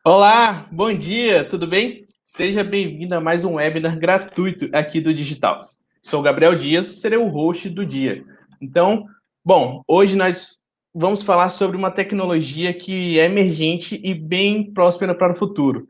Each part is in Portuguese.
Olá, bom dia, tudo bem? Seja bem-vindo a mais um webinar gratuito aqui do Digitalks. Sou o Gabriel Dias, serei o host do dia. Então, hoje nós vamos falar sobre uma tecnologia que é emergente e bem próspera para o futuro.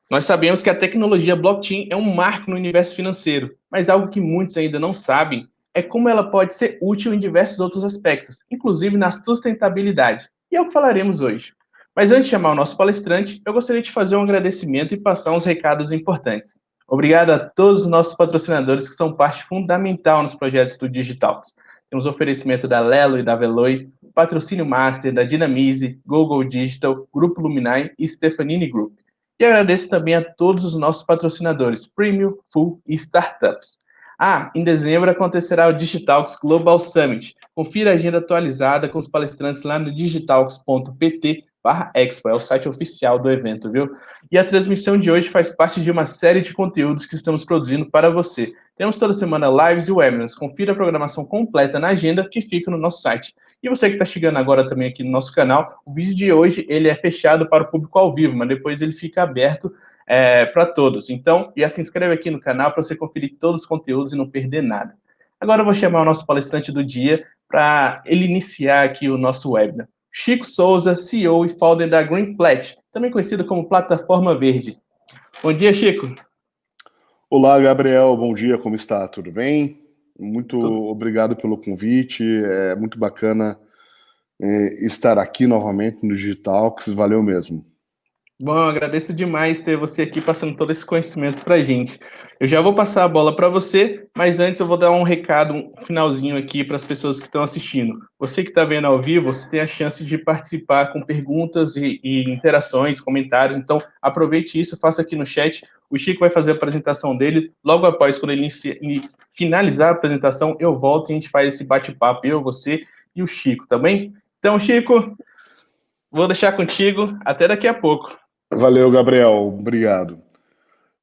Nós sabemos que a tecnologia blockchain é um marco no universo financeiro, mas algo que muitos ainda não sabem é como ela pode ser útil em diversos outros aspectos, inclusive na sustentabilidade. E é o que falaremos hoje. Mas antes de chamar o nosso palestrante, eu gostaria de fazer um agradecimento e passar uns recados importantes. Obrigado a todos os nossos patrocinadores que são parte fundamental nos projetos do Digitalks. Temos oferecimento da Lelo e da Veloy, patrocínio master da Dinamize, Google Digital, Grupo Luminai e Stefanini Group. E agradeço também a todos os nossos patrocinadores Premium, Full e Startups. Em dezembro acontecerá o Digitalks Global Summit. Confira a agenda atualizada com os palestrantes lá no digitalks.pt/expo, é o site oficial do evento, viu? E a transmissão de hoje faz parte de uma série de conteúdos que estamos produzindo para você. Temos toda semana lives e webinars. Confira a programação completa na agenda que fica no nosso site. E você que está chegando agora também aqui no nosso canal, o vídeo de hoje ele é fechado para o público ao vivo, mas depois ele fica aberto para todos. Então, já se inscreve aqui no canal para você conferir todos os conteúdos e não perder nada. Agora eu vou chamar o nosso palestrante do dia para ele iniciar aqui o nosso webinar. Chico Souza, CEO e founder da Green Plat, também conhecido como Plataforma Verde. Bom dia, Chico. Olá, Gabriel, bom dia, como está? Tudo bem? Muito obrigado pelo convite, é muito bacana estar aqui novamente no Digitalks, valeu mesmo. Bom, eu agradeço demais ter você aqui passando todo esse conhecimento para a gente. Eu já vou passar a bola para você, mas antes eu vou dar um recado, um finalzinho aqui para as pessoas que estão assistindo. Você que está vendo ao vivo, você tem a chance de participar com perguntas e interações, comentários. Então, aproveite isso, faça aqui no chat. O Chico vai fazer a apresentação dele. Logo após, quando ele finalizar a apresentação, eu volto e a gente faz esse bate-papo, eu, você e o Chico, tá bem? Então, Chico, vou deixar contigo. Até daqui a pouco. Valeu, Gabriel, obrigado.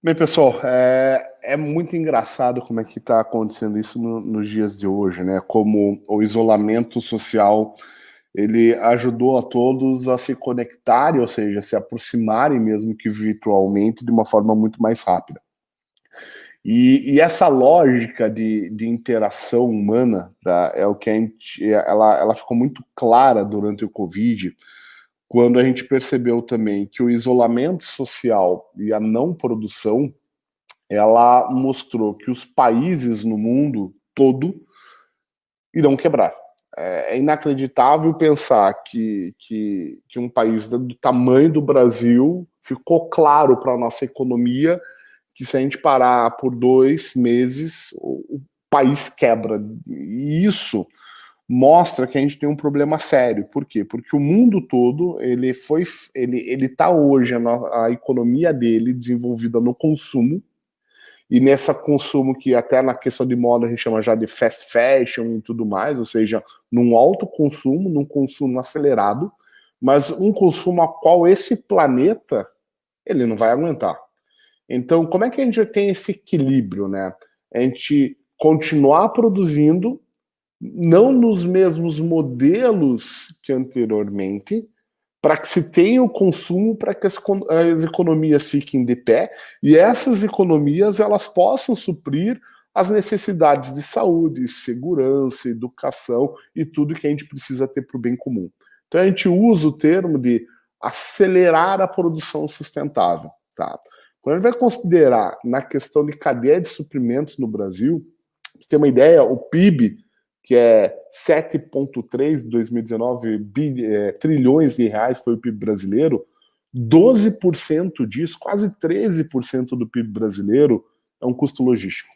Bem, pessoal, é muito engraçado como é que está acontecendo isso nos dias de hoje, né? Como o isolamento social, ele ajudou a todos a se conectarem, ou seja, se aproximarem mesmo que virtualmente de uma forma muito mais rápida. E essa lógica de interação humana, tá, é o que ela ficou muito clara durante o Covid, quando a gente percebeu também que o isolamento social e a não produção, ela mostrou que os países no mundo todo irão quebrar. É inacreditável pensar que um país do tamanho do Brasil ficou claro para a nossa economia que se a gente parar por 2 meses, o país quebra. E isso mostra que a gente tem um problema sério. Por quê? Porque o mundo todo, ele está hoje, a economia dele desenvolvida no consumo, e nessa consumo que até na questão de moda a gente chama já de fast fashion e tudo mais, ou seja, num alto consumo, num consumo acelerado, mas um consumo a qual esse planeta ele não vai aguentar. Então, como é que a gente tem esse equilíbrio, né? A gente continuar produzindo, não nos mesmos modelos que anteriormente, para que se tenha o consumo, para que as economias fiquem de pé, e essas economias elas possam suprir as necessidades de saúde, segurança, educação e tudo que a gente precisa ter para o bem comum. Então a gente usa o termo de acelerar a produção sustentável, tá? Quando a gente vai considerar na questão de cadeia de suprimentos no Brasil, você tem uma ideia, o PIB, que é 7,3 de 2019 trilhões de reais foi o PIB brasileiro, 12% disso, quase 13% do PIB brasileiro é um custo logístico.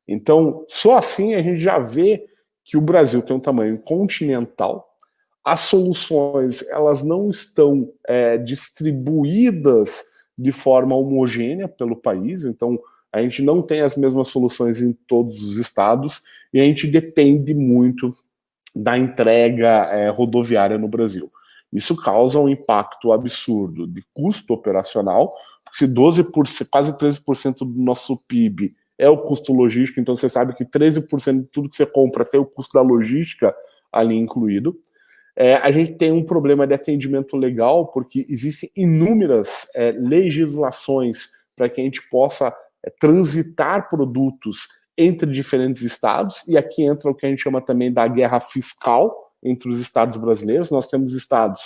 Então, só assim a gente já vê que o Brasil tem um tamanho continental, as soluções elas não estão distribuídas de forma homogênea pelo país, então a gente não tem as mesmas soluções em todos os estados e a gente depende muito da entrega rodoviária no Brasil. Isso causa um impacto absurdo de custo operacional, porque se 12%, quase 13% do nosso PIB é o custo logístico, então você sabe que 13% de tudo que você compra tem o custo da logística ali incluído. a gente tem um problema de atendimento legal, porque existem inúmeras legislações para que a gente possa transitar produtos entre diferentes estados, e aqui entra o que a gente chama também da guerra fiscal entre os estados brasileiros. Nós temos estados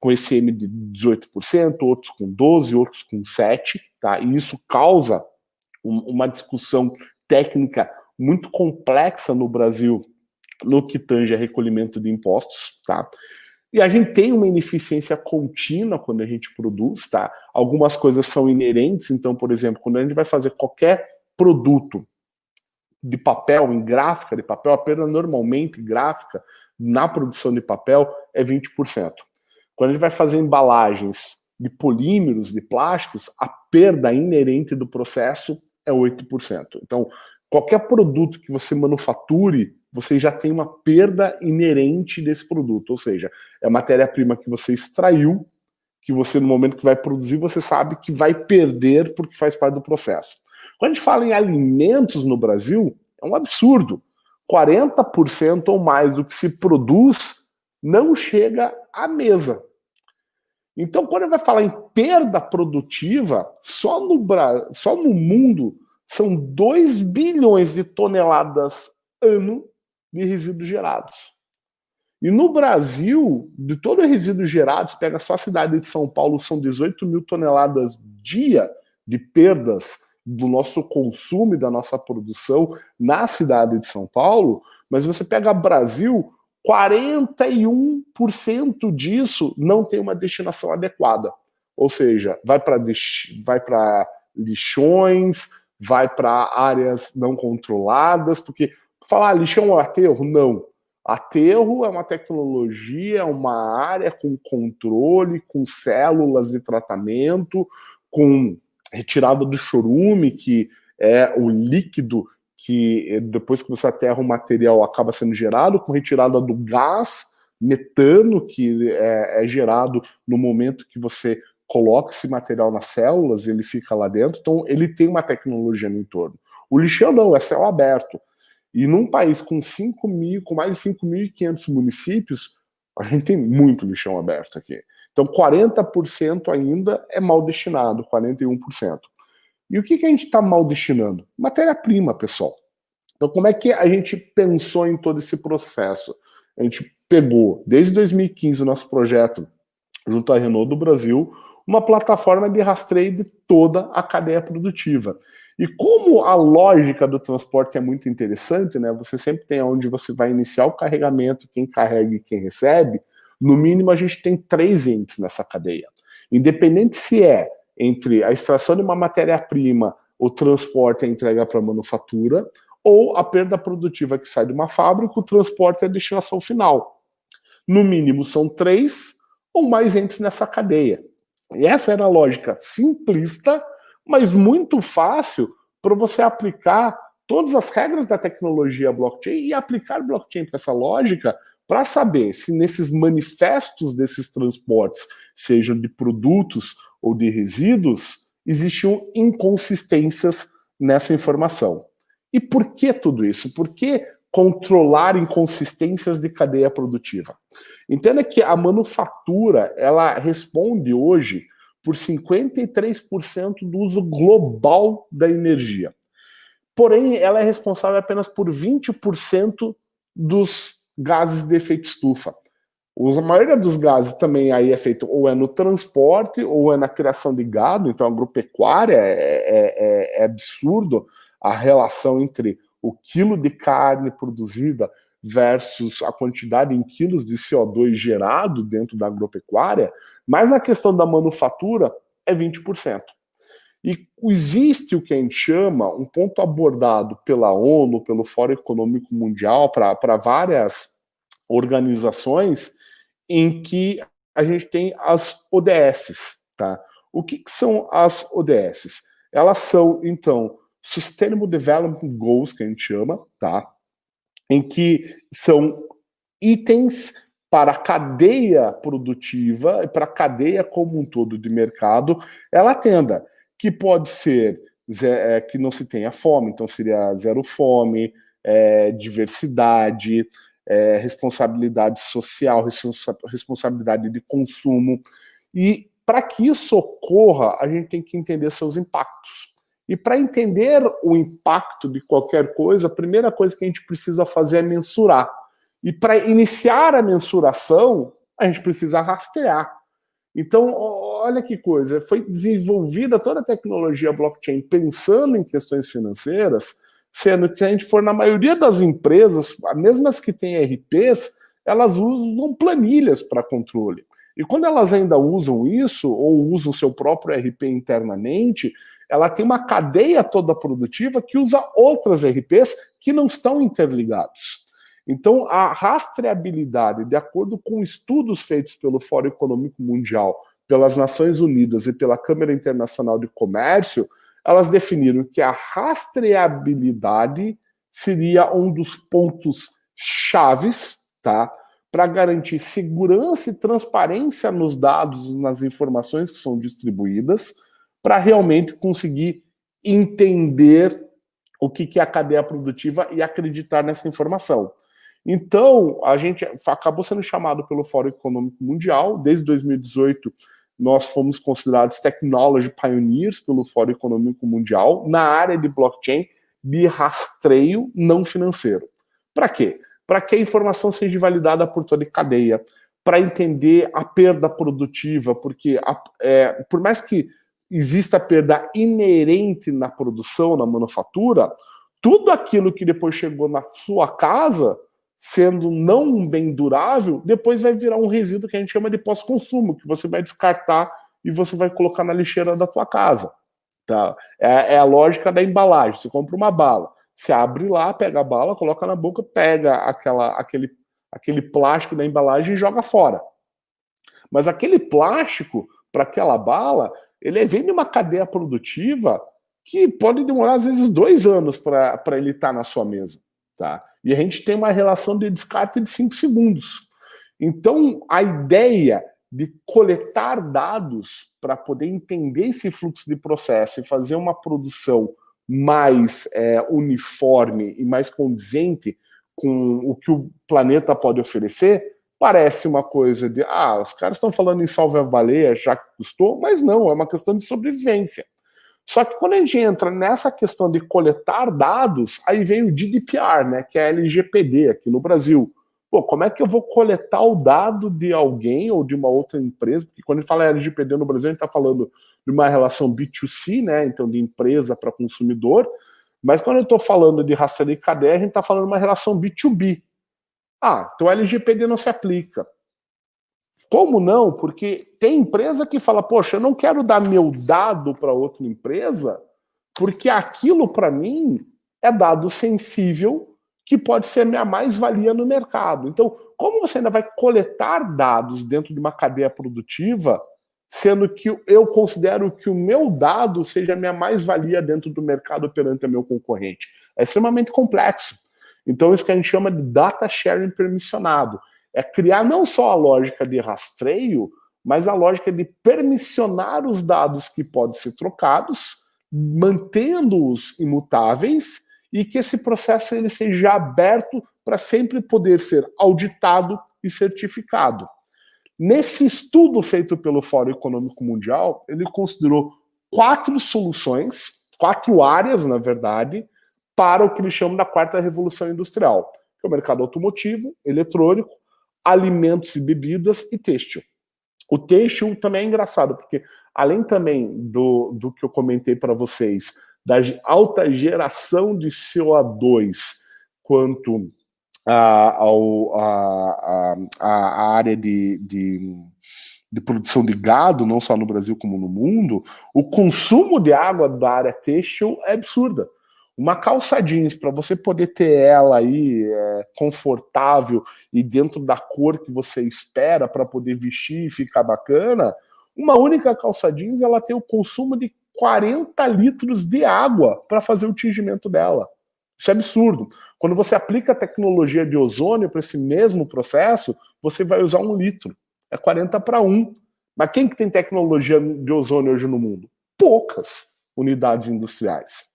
com ICM de 18%, outros com 12%, outros com 7%, tá? E isso causa uma discussão técnica muito complexa no Brasil no que tange a recolhimento de impostos, tá? E a gente tem uma ineficiência contínua quando a gente produz, tá? Algumas coisas são inerentes, então, por exemplo, quando a gente vai fazer qualquer produto de papel, em gráfica de papel, a perda normalmente gráfica na produção de papel é 20%. Quando a gente vai fazer embalagens de polímeros, de plásticos, a perda inerente do processo é 8%. Então, qualquer produto que você manufature, você já tem uma perda inerente desse produto, ou seja, é matéria-prima que você extraiu, que você, no momento que vai produzir, você sabe que vai perder porque faz parte do processo. Quando a gente fala em alimentos no Brasil, é um absurdo. 40% ou mais do que se produz não chega à mesa. Então, quando a gente vai falar em perda produtiva, só no mundo são 2 bilhões de toneladas ano de resíduos gerados. E no Brasil, de todo o resíduo gerado, você pega só a cidade de São Paulo, são 18 mil toneladas dia de perdas do nosso consumo e da nossa produção na cidade de São Paulo, mas você pega Brasil, 41% disso não tem uma destinação adequada. Ou seja, vai para lixões, vai para áreas não controladas, porque falar lixão ou aterro, não. Aterro é uma tecnologia, é uma área com controle, com células de tratamento, com retirada do chorume, que é o líquido que depois que você aterra o material acaba sendo gerado, com retirada do gás metano que é gerado no momento que você coloca esse material nas células, ele fica lá dentro, então ele tem uma tecnologia no entorno. O lixão não, é céu aberto. E num país com mais de 5.500 municípios, a gente tem muito lixão aberto aqui. Então 40% ainda é mal destinado, 41%. E o que a gente está mal destinando? Matéria-prima, pessoal. Então, como é que a gente pensou em todo esse processo? A gente pegou, desde 2015, o nosso projeto, junto à Renault do Brasil, uma plataforma de rastreio de toda a cadeia produtiva. E como a lógica do transporte é muito interessante, né? Você sempre tem onde você vai iniciar o carregamento, quem carrega e quem recebe. No mínimo, a gente tem 3 entes nessa cadeia. Independente se é entre a extração de uma matéria-prima, o transporte e a entrega para a manufatura, ou a perda produtiva que sai de uma fábrica, o transporte e a destinação final. No mínimo são 3 ou mais entes nessa cadeia. E essa era a lógica simplista, mas muito fácil para você aplicar todas as regras da tecnologia blockchain e aplicar blockchain para essa lógica para saber se nesses manifestos desses transportes, sejam de produtos ou de resíduos, existiam inconsistências nessa informação. E por que tudo isso? Por que controlar inconsistências de cadeia produtiva? Entenda que a manufatura, ela responde hoje por 53% do uso global da energia. Porém, ela é responsável apenas por 20% dos gases de efeito estufa. A maioria dos gases também aí é feito ou é no transporte ou é na criação de gado, então a agropecuária é absurdo a relação entre o quilo de carne produzida versus a quantidade em quilos de CO2 gerado dentro da agropecuária, mas na questão da manufatura é 20%. E existe o que a gente chama, um ponto abordado pela ONU, pelo Fórum Econômico Mundial, para várias organizações, em que a gente tem as ODSs. Tá? O que são as ODSs? Elas são, então, Sustainable Development Goals, que a gente chama, tá? Em que são itens para a cadeia produtiva e para a cadeia como um todo de mercado, ela atenda, que pode ser que não se tenha fome, então seria zero fome, diversidade, responsabilidade social, responsabilidade de consumo. E para que isso ocorra, a gente tem que entender seus impactos. E para entender o impacto de qualquer coisa, a primeira coisa que a gente precisa fazer é mensurar. E para iniciar a mensuração, a gente precisa rastrear. Então, olha que coisa, foi desenvolvida toda a tecnologia blockchain pensando em questões financeiras, sendo que se a gente for na maioria das empresas, mesmo as que têm RPs, elas usam planilhas para controle. E quando elas ainda usam isso, ou usam o seu próprio RP internamente, ela tem uma cadeia toda produtiva que usa outras RPs que não estão interligados. Então, a rastreabilidade, de acordo com estudos feitos pelo Fórum Econômico Mundial, pelas Nações Unidas e pela Câmara Internacional de Comércio, elas definiram que a rastreabilidade seria um dos pontos chaves, tá, para garantir segurança e transparência nos dados, nas informações que são distribuídas, para realmente conseguir entender o que é a cadeia produtiva e acreditar nessa informação. Então, a gente acabou sendo chamado pelo Fórum Econômico Mundial. Desde 2018, nós fomos considerados Technology Pioneers pelo Fórum Econômico Mundial na área de blockchain de rastreio não financeiro. Para quê? Para que a informação seja validada por toda a cadeia, para entender a perda produtiva, porque por mais que exista perda inerente na produção, na manufatura, tudo aquilo que depois chegou na sua casa, sendo não um bem durável, depois vai virar um resíduo que a gente chama de pós-consumo, que você vai descartar e você vai colocar na lixeira da tua casa. Tá? É a lógica da embalagem. Você compra uma bala, você abre lá, pega a bala, coloca na boca, pega aquele plástico da embalagem e joga fora. Mas aquele plástico, para aquela bala, ele vem de uma cadeia produtiva que pode demorar, às vezes, 2 anos para ele estar na sua mesa. Tá? E a gente tem uma relação de descarte de 5 segundos. Então, a ideia de coletar dados para poder entender esse fluxo de processo e fazer uma produção mais uniforme e mais condizente com o que o planeta pode oferecer, parece uma coisa de, os caras estão falando em salva-baleia, já que custou, mas não, é uma questão de sobrevivência. Só que quando a gente entra nessa questão de coletar dados, aí vem o GDPR, né, que é a LGPD aqui no Brasil. Pô, como é que eu vou coletar o dado de alguém ou de uma outra empresa? Porque quando a gente fala LGPD no Brasil, a gente está falando de uma relação B2C, né, então de empresa para consumidor, mas quando eu estou falando de rastreio de cadeia, a gente está falando de uma relação B2B. Então a LGPD não se aplica. Como não? Porque tem empresa que fala, poxa, eu não quero dar meu dado para outra empresa, porque aquilo para mim é dado sensível que pode ser a minha mais-valia no mercado. Então, como você ainda vai coletar dados dentro de uma cadeia produtiva, sendo que eu considero que o meu dado seja a minha mais-valia dentro do mercado perante o meu concorrente? É extremamente complexo. Então, isso que a gente chama de data sharing permissionado. É criar não só a lógica de rastreio, mas a lógica de permissionar os dados que podem ser trocados, mantendo-os imutáveis, e que esse processo ele seja aberto para sempre poder ser auditado e certificado. Nesse estudo feito pelo Fórum Econômico Mundial, ele considerou 4 soluções, 4 áreas, na verdade, para o que eles chamam da 4ª revolução industrial, que é o mercado automotivo, eletrônico, alimentos e bebidas e têxtil. O têxtil também é engraçado, porque além também do que eu comentei para vocês, da alta geração de CO2 quanto a área de produção de gado, não só no Brasil como no mundo, o consumo de água da área têxtil é absurda. Uma calça jeans, para você poder ter ela aí confortável e dentro da cor que você espera para poder vestir e ficar bacana, uma única calça jeans ela tem o consumo de 40 litros de água para fazer o tingimento dela. Isso é absurdo. Quando você aplica a tecnologia de ozônio para esse mesmo processo, você vai usar 1 litro. É 40 para 1. Mas quem que tem tecnologia de ozônio hoje no mundo? Poucas unidades industriais.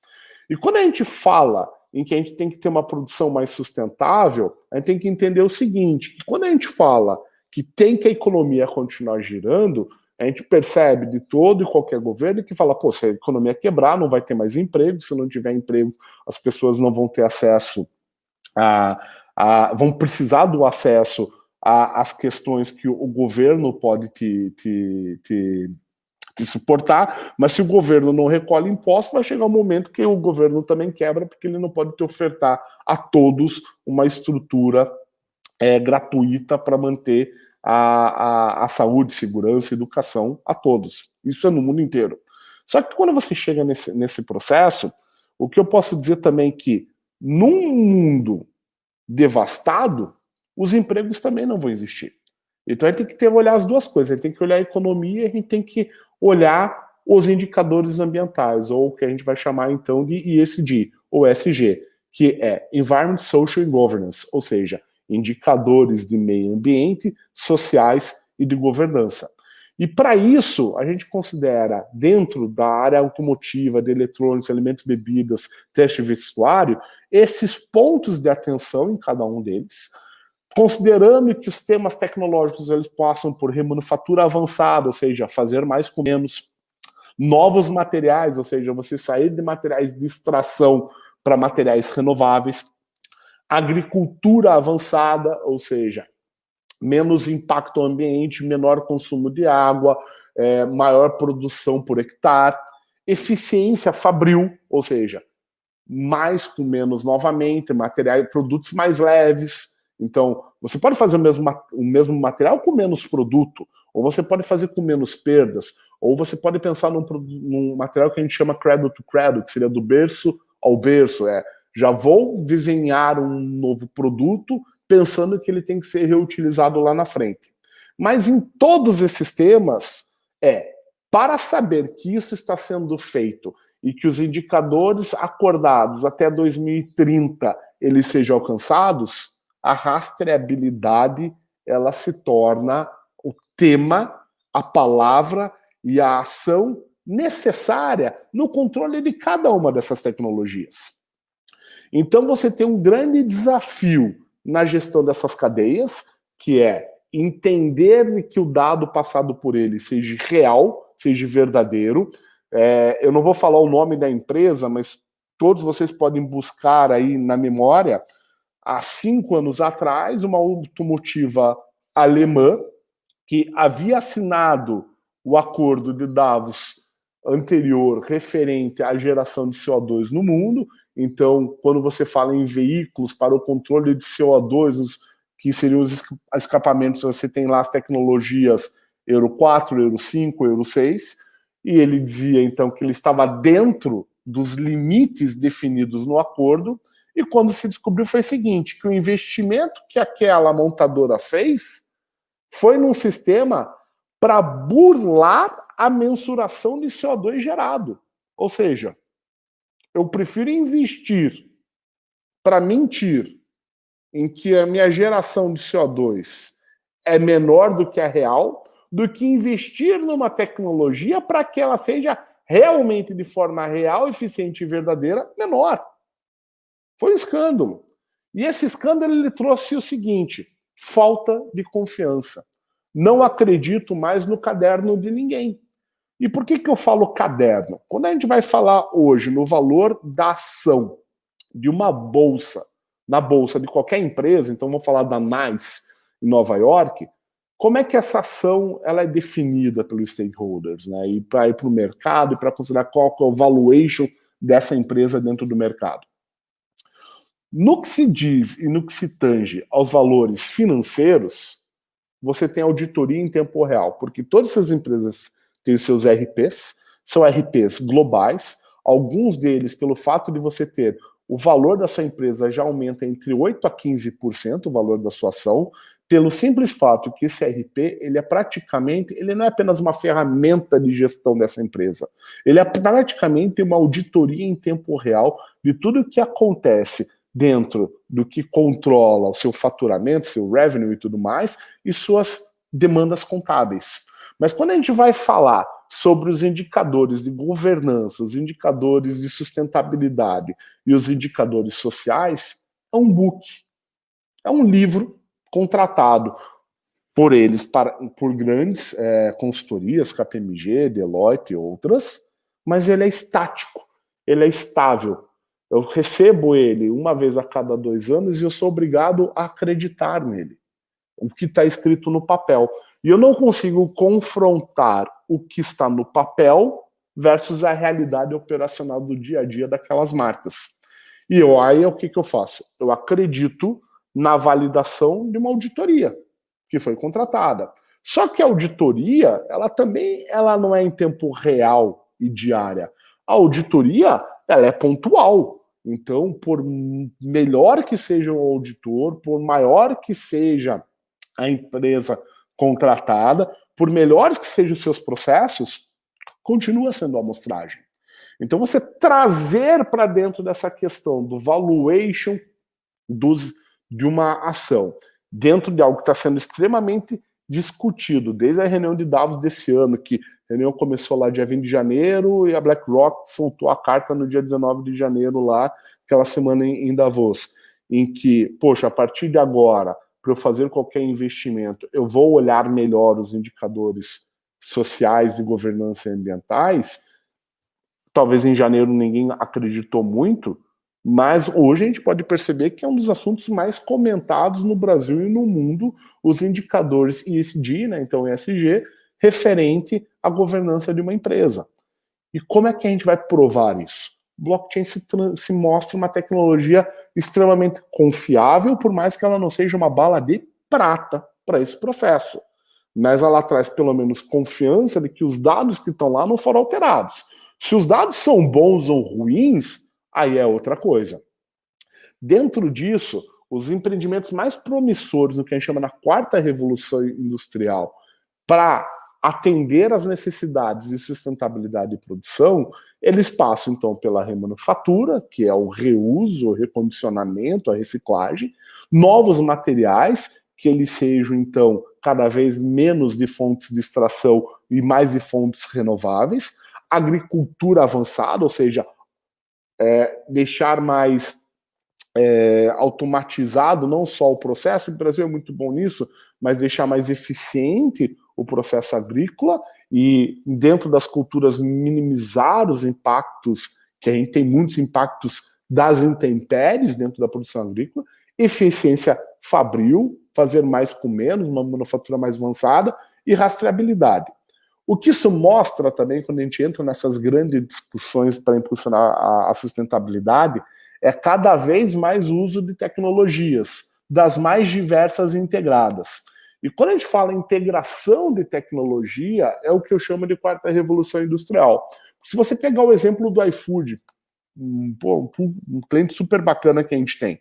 E quando a gente fala em que a gente tem que ter uma produção mais sustentável, a gente tem que entender o seguinte, que quando a gente fala que tem que a economia continuar girando, a gente percebe de todo e qualquer governo que fala, pô, se a economia quebrar, não vai ter mais emprego, se não tiver emprego, as pessoas não vão ter acesso vão precisar do acesso às questões que o governo pode te suportar, mas se o governo não recolhe impostos, vai chegar um momento que o governo também quebra, porque ele não pode te ofertar a todos uma estrutura gratuita para manter a saúde, segurança, educação a todos. Isso é no mundo inteiro. Só que quando você chega nesse processo, o que eu posso dizer também é que num mundo devastado, os empregos também não vão existir. Então a gente tem que olhar as duas coisas, a gente tem que olhar a economia e a gente tem que olhar os indicadores ambientais, ou o que a gente vai chamar então de ESG, ou SG, que é Environment, Social and Governance, ou seja, indicadores de meio ambiente, sociais e de governança. E para isso, a gente considera, dentro da área automotiva, de eletrônicos, alimentos e bebidas, teste de vestuário, esses pontos de atenção em cada um deles, considerando que os temas tecnológicos eles passam por remanufatura avançada, ou seja, fazer mais com menos, novos materiais, ou seja, você sair de materiais de extração para materiais renováveis, agricultura avançada, ou seja, menos impacto ao ambiente, menor consumo de água, maior produção por hectare, eficiência fabril, ou seja, mais com menos novamente, materiais, produtos mais leves. Então, você pode fazer o mesmo material com menos produto, ou você pode fazer com menos perdas, ou você pode pensar num material que a gente chama cradle to cradle, que seria do berço ao berço. Já vou desenhar um novo produto pensando que ele tem que ser reutilizado lá na frente. Mas em todos esses temas, para saber que isso está sendo feito e que os indicadores acordados até 2030 eles sejam alcançados, a rastreabilidade ela se torna o tema, a palavra e a ação necessária no controle de cada uma dessas tecnologias. Então você tem um grande desafio na gestão dessas cadeias, que é entender que o dado passado por ele seja real, seja verdadeiro. Eu não vou falar o nome da empresa, mas todos vocês podem buscar aí na memória. Há 5 anos atrás, uma automotiva alemã que havia assinado o acordo de Davos anterior referente à geração de CO2 no mundo. Então, quando você fala em veículos para o controle de CO2, que seriam os escapamentos, você tem lá as tecnologias Euro 4, Euro 5, Euro 6, e ele dizia, então, que ele estava dentro dos limites definidos no acordo, e quando se descobriu foi o seguinte, que o investimento que aquela montadora fez foi num sistema para burlar a mensuração de CO2 gerado. Ou seja, eu prefiro investir para mentir em que a minha geração de CO2 é menor do que a real, do que investir numa tecnologia para que ela seja realmente de forma real, eficiente e verdadeira, menor. Foi um escândalo. E esse escândalo ele trouxe o seguinte, falta de confiança. Não acredito mais no caderno de ninguém. E por que eu falo caderno? Quando a gente vai falar hoje no valor da ação de uma bolsa, na bolsa de qualquer empresa, então vamos falar da NICE em Nova York, como é que essa ação ela é definida pelos stakeholders, né? E para ir para o mercado e para considerar qual é o valuation dessa empresa dentro do mercado. No que se diz e no que se tange aos valores financeiros, você tem auditoria em tempo real, porque todas essas empresas têm os seus RPs, são RPs globais, alguns deles, pelo fato de você ter o valor da sua empresa já aumenta entre 8% a 15% o valor da sua ação, pelo simples fato que esse RP, ele não é apenas uma ferramenta de gestão dessa empresa, ele é praticamente uma auditoria em tempo real de tudo o que acontece dentro do que controla o seu faturamento, seu revenue e tudo mais, e suas demandas contábeis. Mas quando a gente vai falar sobre os indicadores de governança, os indicadores de sustentabilidade e os indicadores sociais é um book, é um livro contratado por eles, por grandes consultorias, KPMG, Deloitte e outras, mas ele é estático, ele é estável. Eu recebo ele uma vez a cada 2 anos e eu sou obrigado a acreditar nele, o que está escrito no papel. E eu não consigo confrontar o que está no papel versus a realidade operacional do dia a dia daquelas marcas. E aí o que eu faço? Eu acredito na validação de uma auditoria que foi contratada. Só que a auditoria, ela não é em tempo real e diária. A auditoria, ela é pontual. Então, por melhor que seja o auditor, por maior que seja a empresa contratada, por melhores que sejam os seus processos, continua sendo amostragem. Então, você trazer para dentro dessa questão do valuation de uma ação, dentro de algo que está sendo extremamente discutido, desde a reunião de Davos desse ano, que a reunião começou lá dia 20 de janeiro e a BlackRock soltou a carta no dia 19 de janeiro lá, aquela semana em Davos, em que, poxa, a partir de agora, para eu fazer qualquer investimento, eu vou olhar melhor os indicadores sociais e governança ambientais. Talvez em janeiro ninguém acreditou muito, mas hoje a gente pode perceber que é um dos assuntos mais comentados no Brasil e no mundo, os indicadores ESG, né, então ESG, referente à governança de uma empresa. E como é que a gente vai provar isso? Blockchain se mostra uma tecnologia extremamente confiável, por mais que ela não seja uma bala de prata para esse processo. Mas ela traz pelo menos confiança de que os dados que estão lá não foram alterados. Se os dados são bons ou ruins, aí é outra coisa. Dentro disso, os empreendimentos mais promissores, no que a gente chama na 4ª revolução industrial, para atender às necessidades de sustentabilidade e produção, eles passam, então, pela remanufatura, que é o reuso, o recondicionamento, a reciclagem, novos materiais, que eles sejam, então, cada vez menos de fontes de extração e mais de fontes renováveis, agricultura avançada, ou seja, deixar mais automatizado não só o processo, o Brasil é muito bom nisso, mas deixar mais eficiente o processo agrícola e dentro das culturas minimizar os impactos, que a gente tem muitos impactos das intempéries dentro da produção agrícola, eficiência fabril, fazer mais com menos, uma manufatura mais avançada e rastreabilidade. O que isso mostra também, quando a gente entra nessas grandes discussões para impulsionar a sustentabilidade, é cada vez mais uso de tecnologias, das mais diversas e integradas. E quando a gente fala em integração de tecnologia, é o que eu chamo de 4ª revolução industrial. Se você pegar o exemplo do iFood, um cliente super bacana que a gente tem.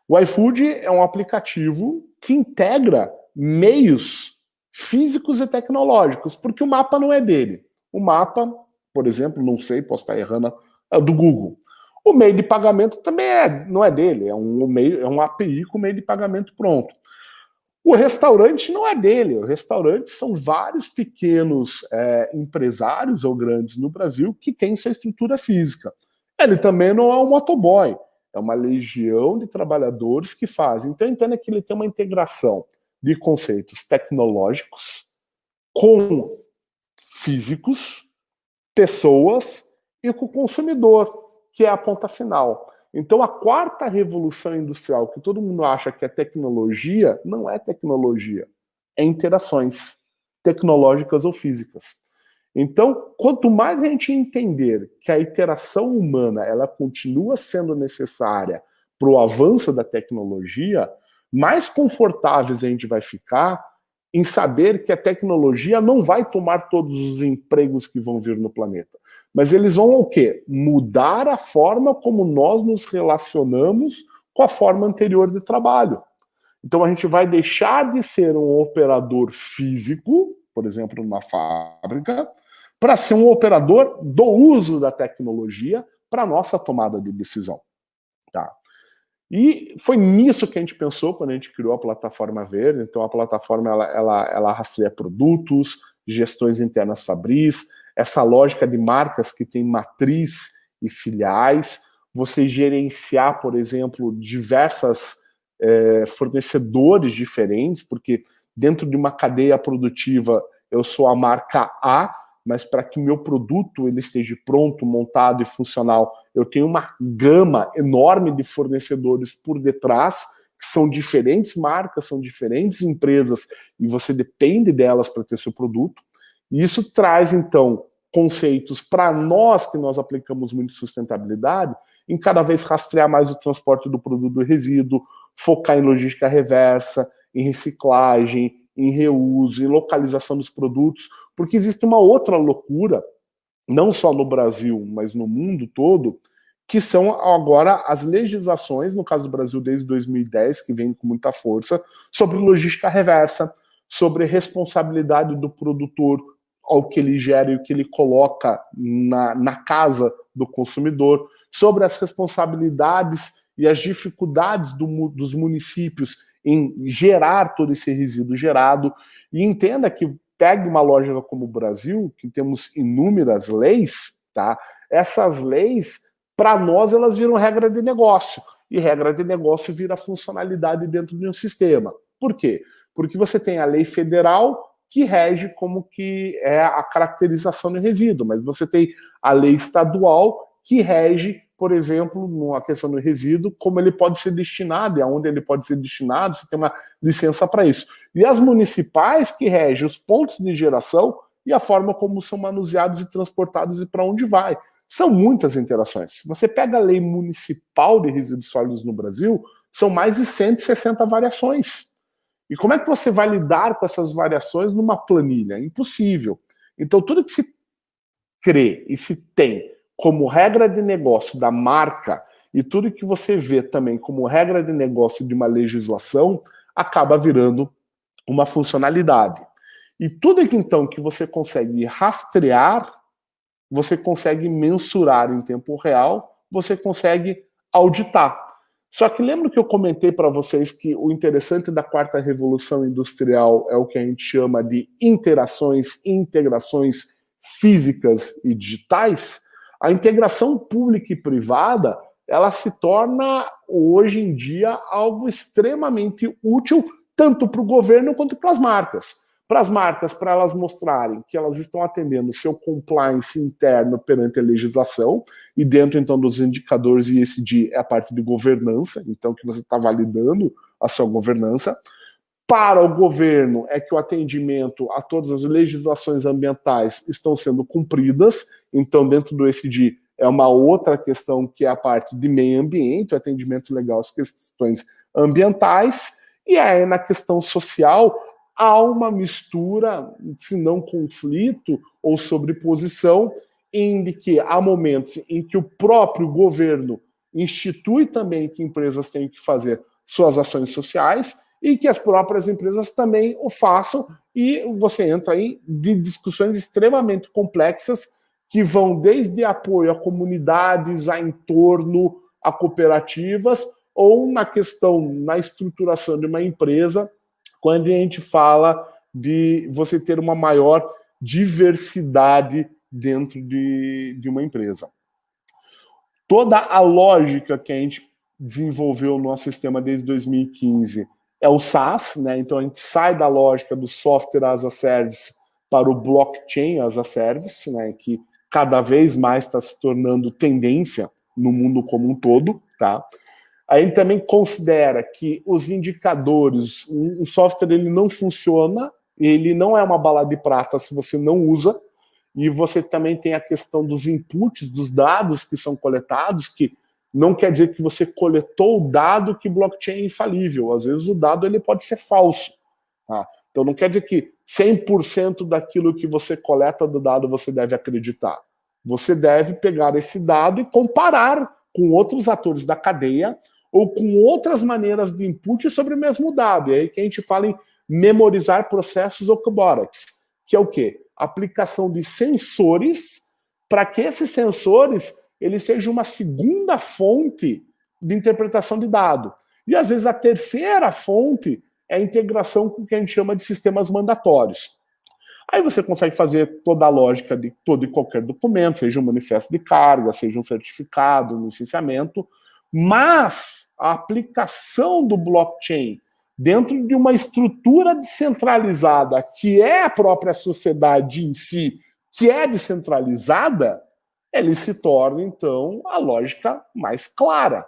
O iFood é um aplicativo que integra meios físicos e tecnológicos, porque o mapa não é dele. O mapa, por exemplo, não sei, posso estar errando, é do Google. O meio de pagamento também não é dele, é um API com meio de pagamento pronto. O restaurante não é dele, o restaurante são vários pequenos empresários ou grandes no Brasil que têm sua estrutura física. Ele também não é um motoboy, é uma legião de trabalhadores que fazem. Então, entenda que ele tem uma integração de conceitos tecnológicos com físicos, pessoas e com o consumidor, que é a ponta final. Então, a 4ª revolução industrial, que todo mundo acha que é tecnologia, não é tecnologia, é interações tecnológicas ou físicas. Então, quanto mais a gente entender que a interação humana ela continua sendo necessária para o avanço da tecnologia, mais confortáveis a gente vai ficar em saber que a tecnologia não vai tomar todos os empregos que vão vir no planeta. Mas eles vão o quê? Mudar a forma como nós nos relacionamos com a forma anterior de trabalho. Então a gente vai deixar de ser um operador físico, por exemplo, numa fábrica, para ser um operador do uso da tecnologia para a nossa tomada de decisão. Tá? E foi nisso que a gente pensou quando a gente criou a plataforma verde. Então a plataforma ela rastreia produtos, gestões internas Fabris, essa lógica de marcas que tem matriz e filiais, você gerenciar, por exemplo, diversas fornecedores diferentes, porque dentro de uma cadeia produtiva eu sou a marca A, mas para que meu produto ele esteja pronto, montado e funcional, eu tenho uma gama enorme de fornecedores por detrás, que são diferentes marcas, são diferentes empresas, e você depende delas para ter seu produto. E isso traz, então, conceitos para nós, que nós aplicamos muito sustentabilidade, em cada vez rastrear mais o transporte do produto do resíduo, focar em logística reversa, em reciclagem, em reuso, em localização dos produtos, porque existe uma outra loucura, não só no Brasil, mas no mundo todo, que são agora as legislações, no caso do Brasil desde 2010, que vem com muita força, sobre logística reversa, sobre responsabilidade do produtor ao que ele gera e o que ele coloca na casa do consumidor, sobre as responsabilidades e as dificuldades dos municípios em gerar todo esse resíduo gerado. E entenda que pegue uma lógica como o Brasil, que temos inúmeras leis, tá? Essas leis, para nós, elas viram regra de negócio. E regra de negócio vira funcionalidade dentro de um sistema. Por quê? Porque você tem a lei federal que rege como que é a caracterização do resíduo, mas você tem a lei estadual que rege, por exemplo, na questão do resíduo, como ele pode ser destinado e aonde ele pode ser destinado, você tem uma licença para isso. E as municipais que regem os pontos de geração e a forma como são manuseados e transportados e para onde vai. São muitas interações. Se você pega a lei municipal de resíduos sólidos no Brasil, são mais de 160 variações. E como é que você vai lidar com essas variações numa planilha? Impossível. Então, tudo que se crê e se tem como regra de negócio da marca e tudo que você vê também como regra de negócio de uma legislação acaba virando uma funcionalidade. E tudo que então que você consegue rastrear, você consegue mensurar em tempo real, você consegue auditar. Só que lembra que eu comentei para vocês que o interessante da quarta revolução industrial é o que a gente chama de interações e integrações físicas e digitais? A integração pública e privada, ela se torna, hoje em dia, algo extremamente útil, tanto para o governo quanto para as marcas. Para as marcas, para elas mostrarem que elas estão atendendo o seu compliance interno perante a legislação, e dentro, então, dos indicadores ESG é a parte de governança, então, que você está validando a sua governança. Para o governo, é que o atendimento a todas as legislações ambientais estão sendo cumpridas, então, dentro do ESG, é uma outra questão que é a parte de meio ambiente, o atendimento legal às questões ambientais, e aí, na questão social, há uma mistura, se não conflito ou sobreposição, em que há momentos em que o próprio governo institui também que empresas têm que fazer suas ações sociais e que as próprias empresas também o façam, e você entra aí de discussões extremamente complexas que vão desde apoio a comunidades, a entorno, a cooperativas, ou na questão, na estruturação de uma empresa, quando a gente fala de você ter uma maior diversidade dentro de uma empresa. Toda a lógica que a gente desenvolveu no nosso sistema desde 2015 é o SaaS, né? Então a gente sai da lógica do software as a service para o blockchain as a service, né? Que cada vez mais está se tornando tendência no mundo como um todo, tá? A gente também considera que os indicadores, o software ele não funciona, ele não é uma bala de prata se você não usa, e você também tem a questão dos inputs, dos dados que são coletados, que não quer dizer que você coletou o dado que blockchain é infalível, às vezes o dado ele pode ser falso. Tá? Então não quer dizer que 100% daquilo que você coleta do dado você deve acreditar. Você deve pegar esse dado e comparar com outros atores da cadeia ou com outras maneiras de input sobre o mesmo dado. E aí que a gente fala em memorizar processos ou cobotics, que é o quê? Aplicação de sensores para que esses sensores eles sejam uma segunda fonte de interpretação de dado. E às vezes a terceira fonte é a integração com o que a gente chama de sistemas mandatórios. Aí você consegue fazer toda a lógica de todo e qualquer documento, seja um manifesto de carga, seja um certificado, um licenciamento, mas a aplicação do blockchain dentro de uma estrutura descentralizada, que é a própria sociedade em si, que é descentralizada, ele se torna, então, a lógica mais clara.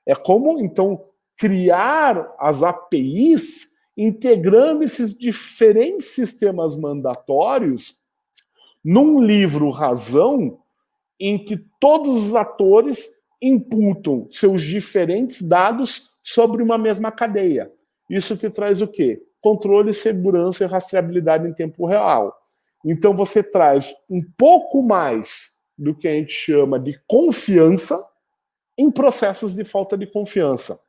É como, então, criar as APIs integrando esses diferentes sistemas mandatórios num livro razão em que todos os atores imputam seus diferentes dados sobre uma mesma cadeia. Isso te traz o quê? Controle, segurança e rastreabilidade em tempo real. Então você traz um pouco mais do que a gente chama de confiança em processos de falta de confiança.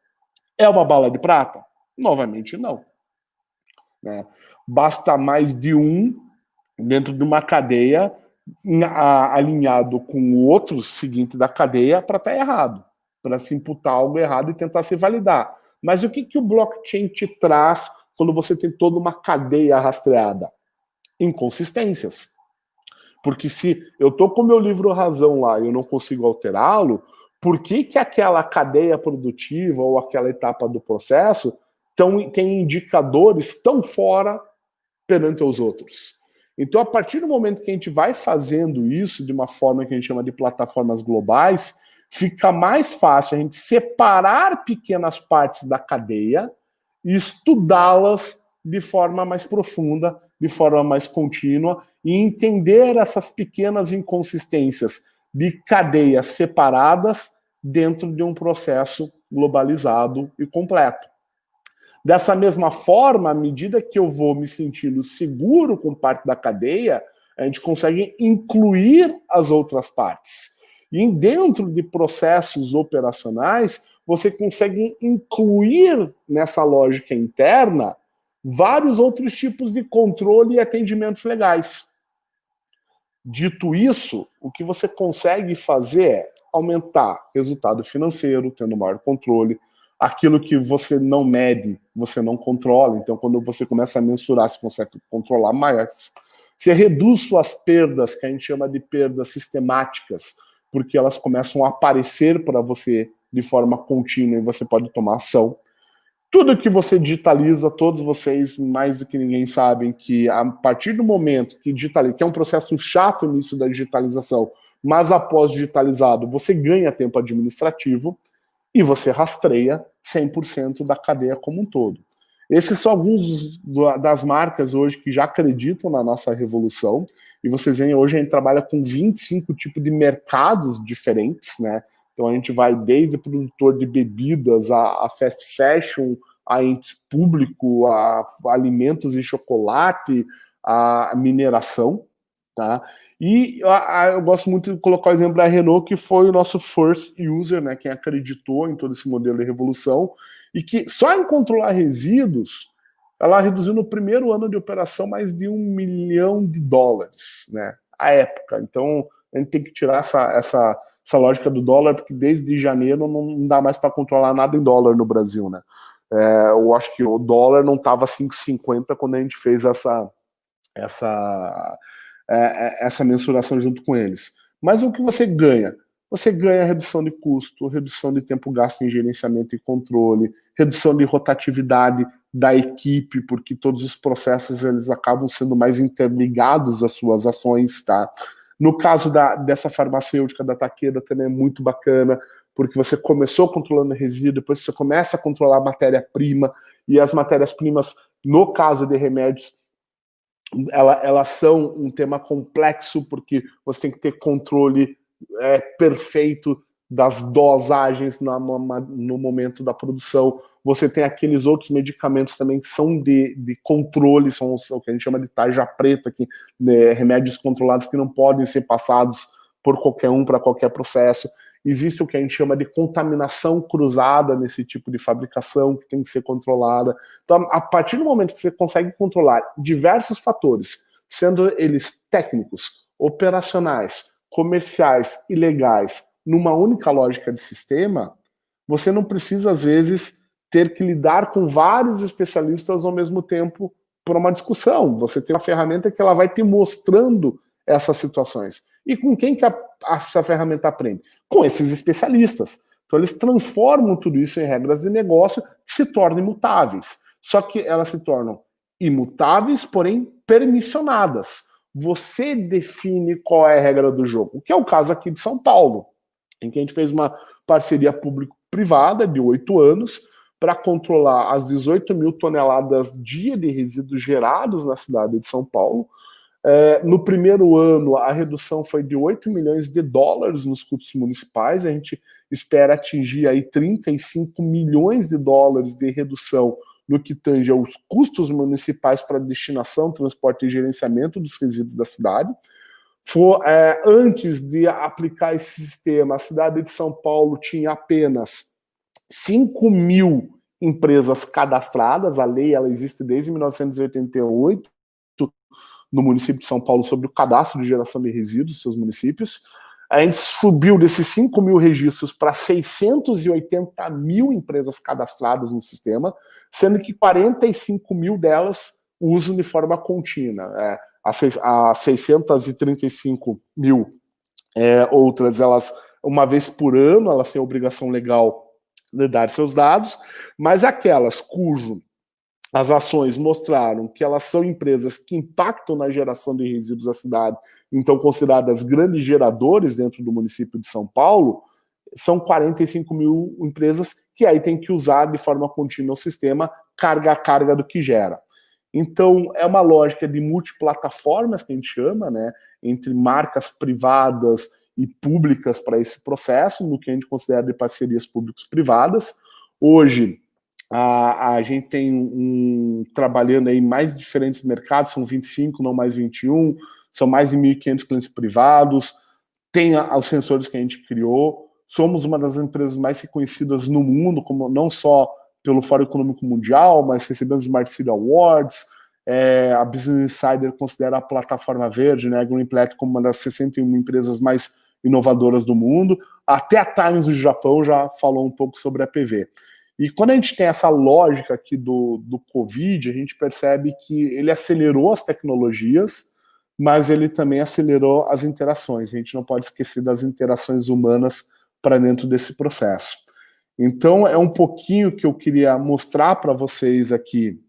É uma bala de prata? Novamente, não. Né? Basta mais de um dentro de uma cadeia alinhado com o outro seguinte da cadeia para estar errado, para se imputar algo errado e tentar se validar. Mas o que o blockchain te traz quando você tem toda uma cadeia rastreada? Inconsistências. Porque se eu estou com o meu livro razão lá e eu não consigo alterá-lo, por que aquela cadeia produtiva ou aquela etapa do processo tem indicadores tão fora perante os outros? Então, a partir do momento que a gente vai fazendo isso de uma forma que a gente chama de plataformas globais, fica mais fácil a gente separar pequenas partes da cadeia e estudá-las de forma mais profunda, de forma mais contínua, e entender essas pequenas inconsistências de cadeias separadas dentro de um processo globalizado e completo. Dessa mesma forma, à medida que eu vou me sentindo seguro com parte da cadeia, a gente consegue incluir as outras partes. E dentro de processos operacionais, você consegue incluir nessa lógica interna vários outros tipos de controle e atendimentos legais. Dito isso, o que você consegue fazer é aumentar resultado financeiro, tendo maior controle. Aquilo que você não mede, você não controla. Então, quando você começa a mensurar, você consegue controlar mais. Você reduz suas perdas, que a gente chama de perdas sistemáticas, porque elas começam a aparecer para você de forma contínua e você pode tomar ação. Tudo que você digitaliza, todos vocês, mais do que ninguém, sabem que a partir do momento que digitaliza, que é um processo chato no início da digitalização, mas após digitalizado, você ganha tempo administrativo e você rastreia 100% da cadeia como um todo. Esses são alguns das marcas hoje que já acreditam na nossa revolução, e vocês veem, hoje a gente trabalha com 25 tipos de mercados diferentes, né? Então a gente vai desde produtor de bebidas, a fast fashion, a ente público, a alimentos e chocolate, a mineração, tá? E eu gosto muito de colocar o exemplo da Renault, que foi o nosso first user, né? Quem acreditou em todo esse modelo de revolução, e que só em controlar resíduos, ela reduziu no primeiro ano de operação mais de $1 milhão, né? À época. Então a gente tem que tirar essa lógica do dólar, porque desde janeiro não dá mais para controlar nada em dólar no Brasil, né? Eu acho que o dólar não estava 5,50 quando a gente fez essa mensuração junto com eles. Mas o que você ganha? Você ganha redução de custo, redução de tempo gasto em gerenciamento e controle, redução de rotatividade da equipe, porque todos os processos eles acabam sendo mais interligados às suas ações, tá? No caso dessa farmacêutica da Takeda também é muito bacana, porque você começou controlando resíduo, depois você começa a controlar a matéria-prima, e as matérias-primas, no caso de remédios, elas são um tema complexo, porque você tem que ter controle perfeito das dosagens no momento da produção. Você tem aqueles outros medicamentos também que são de controle, são o que a gente chama de tarja preta, que, né, remédios controlados que não podem ser passados por qualquer um para qualquer processo. Existe o que a gente chama de contaminação cruzada nesse tipo de fabricação, que tem que ser controlada. Então, a partir do momento que você consegue controlar diversos fatores, sendo eles técnicos, operacionais, comerciais e legais, numa única lógica de sistema, você não precisa, às vezes, ter que lidar com vários especialistas ao mesmo tempo por uma discussão. Você tem uma ferramenta que ela vai te mostrando essas situações. E com quem que essa ferramenta aprende? Com esses especialistas. Então eles transformam tudo isso em regras de negócio que se tornam imutáveis. Só que elas se tornam imutáveis, porém permissionadas. Você define qual é a regra do jogo, que é o caso aqui de São Paulo, em que a gente fez uma parceria público-privada de 8 anos para controlar as 18 mil toneladas dia de resíduos gerados na cidade de São Paulo. No primeiro ano, a redução foi de 8 milhões de dólares nos custos municipais. A gente espera atingir aí 35 milhões de dólares de redução no que tange aos custos municipais para destinação, transporte e gerenciamento dos resíduos da cidade. Antes de aplicar esse sistema, a cidade de São Paulo tinha apenas 5 mil empresas cadastradas. A lei ela existe desde 1988 no município de São Paulo sobre o cadastro de geração de resíduos dos seus municípios. A gente subiu desses 5 mil registros para 680 mil empresas cadastradas no sistema, sendo que 45 mil delas usam de forma contínua. As 635 mil outras, elas, uma vez por ano, elas têm a obrigação legal de dar seus dados, mas aquelas cujo as ações mostraram que elas são empresas que impactam na geração de resíduos da cidade, então consideradas grandes geradores dentro do município de São Paulo, são 45 mil empresas que aí tem que usar de forma contínua o sistema, carga a carga do que gera. Então, é uma lógica de multiplataformas, que a gente chama, né, entre marcas privadas e públicas para esse processo, no que a gente considera de parcerias públicas-privadas. Hoje, a gente tem trabalhando aí em mais diferentes mercados, são 25, não mais 21, são mais de 1.500 clientes privados, tem os sensores que a gente criou, somos uma das empresas mais reconhecidas no mundo, como não só pelo Fórum Econômico Mundial, mas recebemos Smart City Awards, a Business Insider considera a plataforma verde, né, a Green Platinum, como uma das 61 empresas mais inovadoras do mundo, até a Times do Japão já falou um pouco sobre a PV. E quando a gente tem essa lógica aqui do Covid, a gente percebe que ele acelerou as tecnologias, mas ele também acelerou as interações. A gente não pode esquecer das interações humanas para dentro desse processo. Então, é um pouquinho que eu queria mostrar para vocês aqui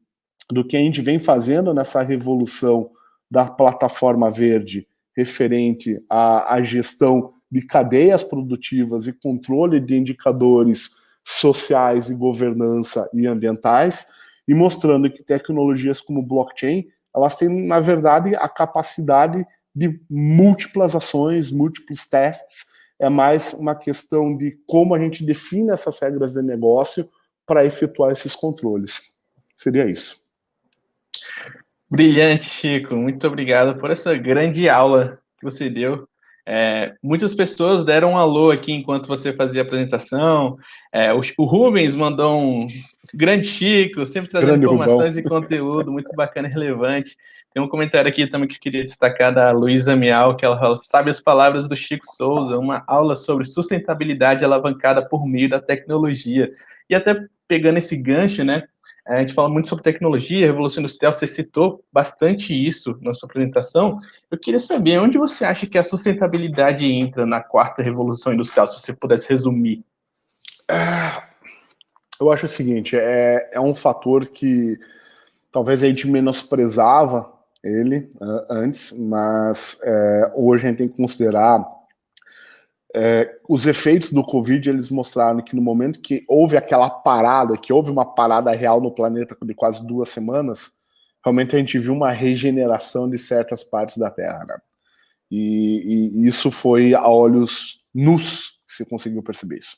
do que a gente vem fazendo nessa revolução da plataforma verde referente à gestão de cadeias produtivas e controle de indicadores sociais e governança e ambientais, e mostrando que tecnologias como blockchain, elas têm, na verdade, a capacidade de múltiplas ações, múltiplos testes. É mais uma questão de como a gente define essas regras de negócio para efetuar esses controles. Seria isso. Brilhante, Chico. Muito obrigado por essa grande aula que você deu. Muitas pessoas deram um alô aqui enquanto você fazia a apresentação. O Rubens mandou um grande Chico, sempre trazendo grande informações Rubão. E conteúdo muito bacana e relevante. Tem um comentário aqui também que eu queria destacar da Luísa Mial, que ela fala: sabe as palavras do Chico Souza, uma aula sobre sustentabilidade alavancada por meio da tecnologia. E até pegando esse gancho, né? A gente fala muito sobre tecnologia, revolução industrial, você citou bastante isso na sua apresentação. Eu queria saber onde você acha que a sustentabilidade entra na quarta revolução industrial, se você pudesse resumir. Eu acho o seguinte, é um fator que talvez a gente menosprezava ele antes, mas hoje a gente tem que considerar os efeitos do Covid. Eles mostraram que no momento que houve aquela parada, que houve uma parada real no planeta de quase 2 semanas, realmente a gente viu uma regeneração de certas partes da Terra, né? E isso foi a olhos nus que se conseguiu perceber isso.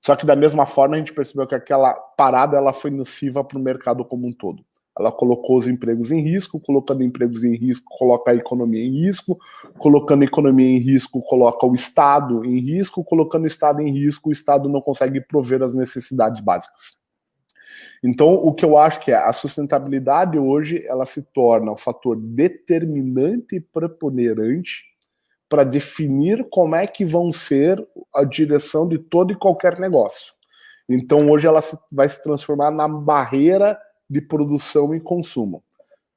Só que da mesma forma a gente percebeu que aquela parada ela foi nociva para o mercado como um todo. Ela colocou os empregos em risco, colocando empregos em risco, coloca a economia em risco, colocando a economia em risco, coloca o Estado em risco, colocando o Estado em risco, o Estado não consegue prover as necessidades básicas. Então, o que eu acho que a sustentabilidade hoje, ela se torna um fator determinante e preponderante para definir como é que vão ser a direção de todo e qualquer negócio. Então, hoje ela vai se transformar na barreira de produção e consumo.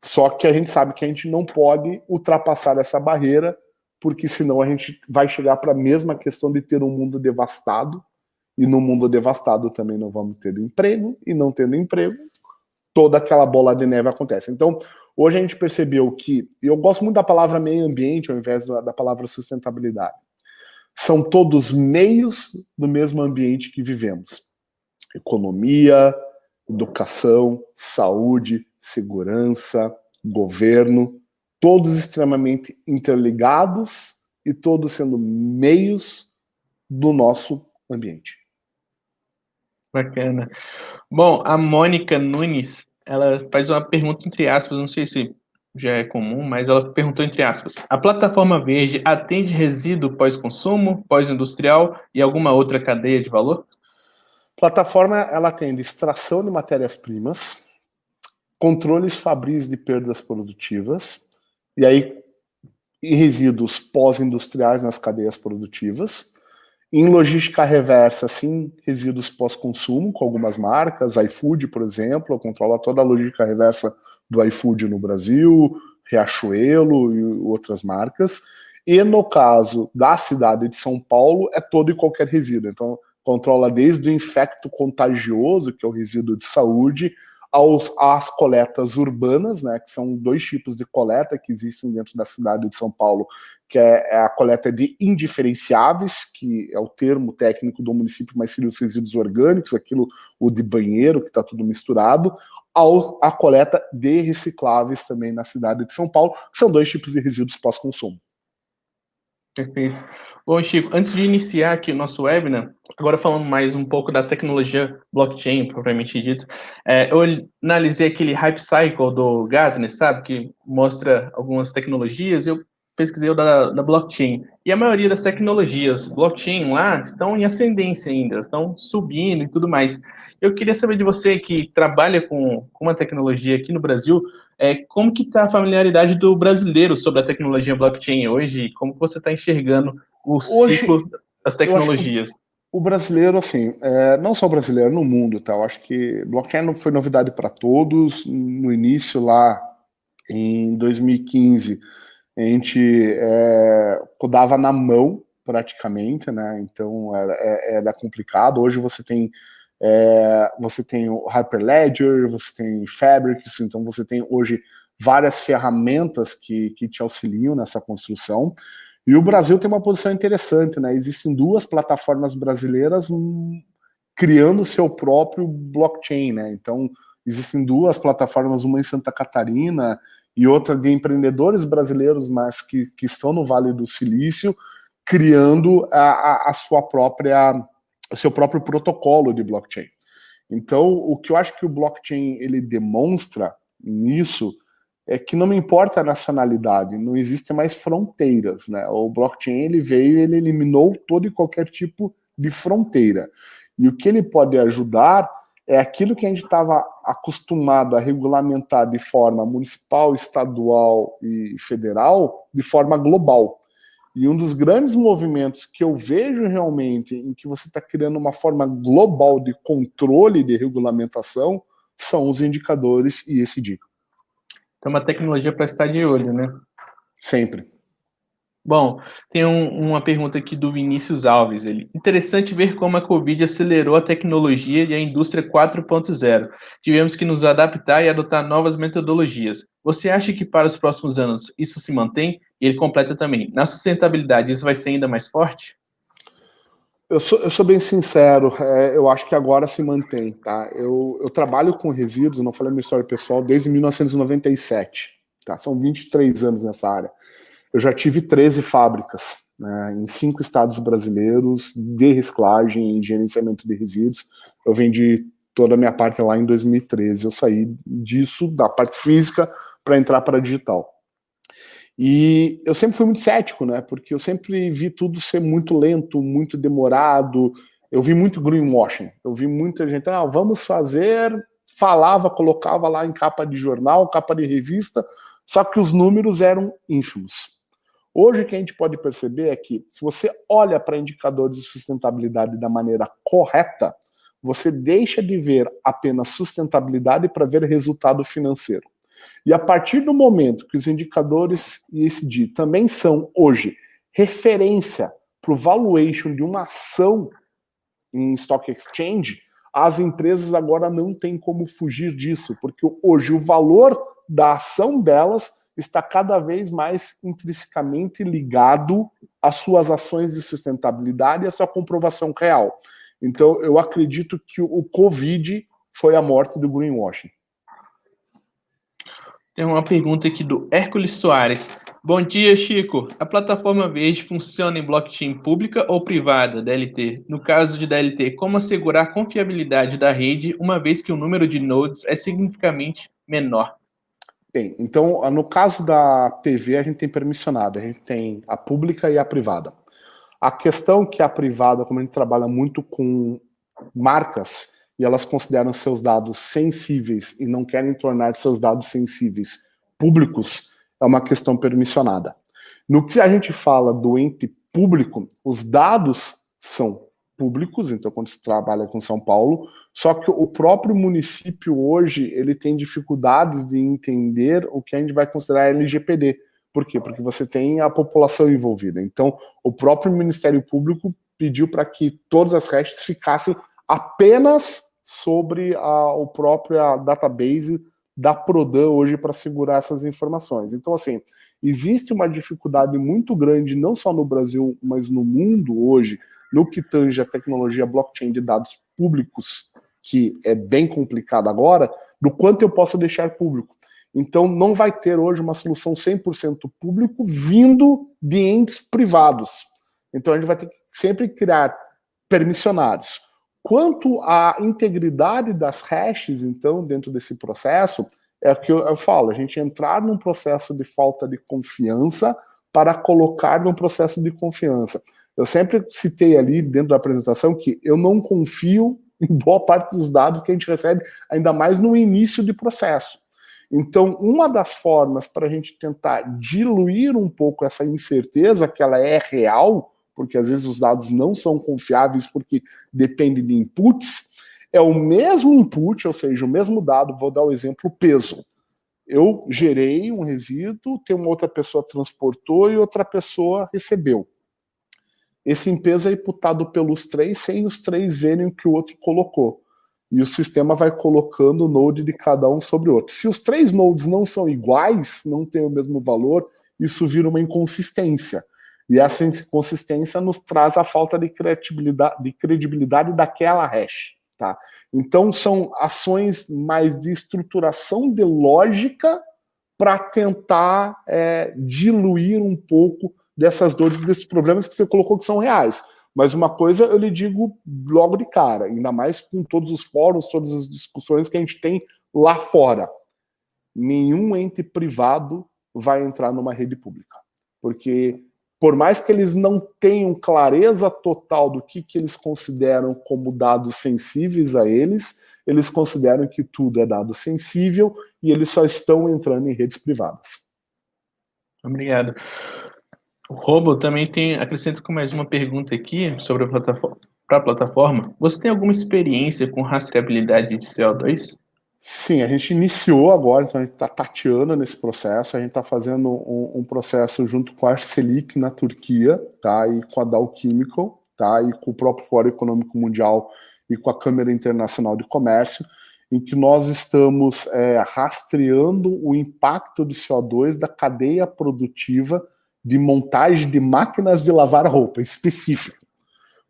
Só que a gente sabe que a gente não pode ultrapassar essa barreira, porque senão a gente vai chegar para a mesma questão de ter um mundo devastado, e no mundo devastado também não vamos ter emprego, e não tendo emprego, toda aquela bola de neve acontece. Então, hoje a gente percebeu que, eu gosto muito da palavra meio ambiente ao invés da palavra sustentabilidade, são todos meios do mesmo ambiente que vivemos. Economia, educação, saúde, segurança, governo, todos extremamente interligados e todos sendo meios do nosso ambiente. Bacana. Bom, a Mônica Nunes, ela faz uma pergunta entre aspas, não sei se já é comum, mas ela perguntou entre aspas: a plataforma verde atende resíduo pós-consumo, pós-industrial e alguma outra cadeia de valor? Plataforma, ela atende extração de matérias-primas, controles fabris de perdas produtivas, e aí em resíduos pós-industriais nas cadeias produtivas, em logística reversa, sim, resíduos pós-consumo, com algumas marcas, iFood, por exemplo, controla toda a logística reversa do iFood no Brasil, Riachuelo e outras marcas, e no caso da cidade de São Paulo, é todo e qualquer resíduo, então controla desde o infecto contagioso, que é o resíduo de saúde, às coletas urbanas, né, que são dois tipos de coleta que existem dentro da cidade de São Paulo, que é a coleta de indiferenciáveis, que é o termo técnico do município, mas seriam os resíduos orgânicos, aquilo, o de banheiro, que está tudo misturado, a coleta de recicláveis também na cidade de São Paulo, que são dois tipos de resíduos pós-consumo. Perfeito. Bom, Chico, antes de iniciar aqui o nosso webinar, agora falando mais um pouco da tecnologia blockchain, propriamente dito, eu analisei aquele Hype Cycle do Gartner, sabe, que mostra algumas tecnologias, eu pesquisei o da blockchain, e a maioria das tecnologias blockchain lá estão em ascendência ainda, estão subindo e tudo mais. Eu queria saber de você que trabalha com uma tecnologia aqui no Brasil, como que está a familiaridade do brasileiro sobre a tecnologia blockchain hoje? Como que você está enxergando o Hoje, ciclo das eu acho que tecnologias? o brasileiro, assim, não só o brasileiro, no mundo, tá? Eu acho que blockchain não foi novidade para todos. No início, lá em 2015, a gente codava na mão, praticamente, né? Então era complicado. Hoje você tem o Hyperledger, você tem Fabrics, então você tem hoje várias ferramentas que te auxiliam nessa construção. E o Brasil tem uma posição interessante, né? Existem duas plataformas brasileiras criando seu próprio blockchain, né? Então, existem duas plataformas, uma em Santa Catarina e outra de empreendedores brasileiros, mas que estão no Vale do Silício, criando a sua própria, o seu próprio protocolo de blockchain. Então, o que eu acho que o blockchain ele demonstra nisso é que não me importa a nacionalidade, não existem mais fronteiras, né? O blockchain ele veio, ele eliminou todo e qualquer tipo de fronteira. E o que ele pode ajudar é aquilo que a gente estava acostumado a regulamentar de forma municipal, estadual e federal, de forma global. E um dos grandes movimentos que eu vejo realmente em que você está criando uma forma global de controle de regulamentação são os indicadores ESG. Então, uma tecnologia para estar de olho, né? Sempre. Bom, tem uma pergunta aqui do Vinícius Alves. Interessante ver como a Covid acelerou a tecnologia e a indústria 4.0. Tivemos que nos adaptar e adotar novas metodologias. Você acha que para os próximos anos isso se mantém? E ele completa também. Na sustentabilidade, isso vai ser ainda mais forte? Eu sou bem sincero, eu acho que agora se mantém, tá? Eu trabalho com resíduos, não falei minha história pessoal, desde 1997, tá? São 23 anos nessa área. Eu já tive 13 fábricas, né, em 5 estados brasileiros de reciclagem e gerenciamento de resíduos. Eu vendi toda a minha parte lá em 2013. Eu saí disso, da parte física, para entrar para a digital. E eu sempre fui muito cético, né? Porque eu sempre vi tudo ser muito lento, muito demorado. Eu vi muito greenwashing. Eu vi muita gente, vamos fazer, falava, colocava lá em capa de jornal, capa de revista, só que os números eram ínfimos. Hoje o que a gente pode perceber é que se você olha para indicadores de sustentabilidade da maneira correta, você deixa de ver apenas sustentabilidade para ver resultado financeiro. E a partir do momento que os indicadores ESG também são, hoje, referência para o valuation de uma ação em stock exchange, as empresas agora não têm como fugir disso, porque hoje o valor da ação delas está cada vez mais intrinsecamente ligado às suas ações de sustentabilidade e à sua comprovação real. Então, eu acredito que o Covid foi a morte do greenwashing. Tem uma pergunta aqui do Hércules Soares. Bom dia, Chico. A plataforma Verde funciona em blockchain pública ou privada, DLT? No caso de DLT, como assegurar a confiabilidade da rede, uma vez que o número de nodes é significativamente menor? Bem, então, no caso da PV, a gente tem permissionado, a gente tem a pública e a privada. A questão que a privada, como a gente trabalha muito com marcas, e elas consideram seus dados sensíveis e não querem tornar seus dados sensíveis públicos, é uma questão permissionada. No que a gente fala do ente público, os dados são públicos, então quando se trabalha com São Paulo, só que o próprio município hoje, ele tem dificuldades de entender o que a gente vai considerar LGPD. Por quê? Porque você tem a população envolvida. Então, o próprio Ministério Público pediu para que todas as hashes ficassem apenas sobre o próprio database da Prodan hoje para segurar essas informações. Então, assim, existe uma dificuldade muito grande, não só no Brasil, mas no mundo hoje, no que tange a tecnologia blockchain de dados públicos, que é bem complicado agora, do quanto eu posso deixar público. Então, não vai ter hoje uma solução 100% público vindo de entes privados. Então, a gente vai ter que sempre criar permissionários. Quanto à integridade das hashes, então, dentro desse processo, é o que eu falo, a gente entrar num processo de falta de confiança para colocar num processo de confiança. Eu sempre citei ali, dentro da apresentação, que eu não confio em boa parte dos dados que a gente recebe, ainda mais no início de processo. Então, uma das formas para a gente tentar diluir um pouco essa incerteza, que ela é real, porque às vezes os dados não são confiáveis porque depende de inputs, é o mesmo input, ou seja, o mesmo dado, vou dar o exemplo, peso. Eu gerei um resíduo, tem uma outra pessoa transportou e outra pessoa recebeu. Esse peso é imputado pelos três, sem os três verem o que o outro colocou. E o sistema vai colocando o node de cada um sobre o outro. Se os três nodes não são iguais, não têm o mesmo valor, isso vira uma inconsistência. E essa inconsistência nos traz a falta de credibilidade daquela hash. Tá? Então, são ações mais de estruturação de lógica para tentar diluir um pouco dessas dores, desses problemas que você colocou que são reais. Mas uma coisa eu lhe digo logo de cara, ainda mais com todos os fóruns, todas as discussões que a gente tem lá fora. Nenhum ente privado vai entrar numa rede pública. Porque, por mais que eles não tenham clareza total do que eles consideram como dados sensíveis a eles consideram que tudo é dado sensível e eles só estão entrando em redes privadas. Obrigado. O Robo também acrescenta com mais uma pergunta aqui sobre a plataforma. Você tem alguma experiência com rastreabilidade de CO2? Sim, a gente iniciou agora, então a gente está tateando nesse processo, a gente está fazendo um processo junto com a Arçelik na Turquia, tá, e com a Dow Chemical, tá, e com o próprio Fórum Econômico Mundial e com a Câmara Internacional de Comércio, em que nós estamos rastreando o impacto do CO2 da cadeia produtiva de montagem de máquinas de lavar roupa específica.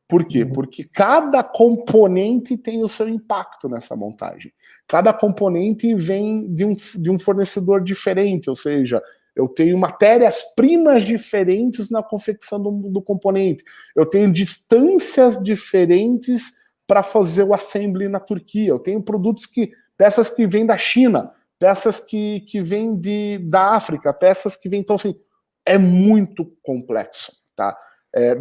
Por quê? Porque cada componente tem o seu impacto nessa montagem. Cada componente vem de um fornecedor diferente, ou seja, eu tenho matérias-primas diferentes na confecção do componente. Eu tenho distâncias diferentes para fazer o assembly na Turquia. Eu tenho peças que vêm da China, peças que vêm da África, peças que vêm... Então, assim, é muito complexo, tá?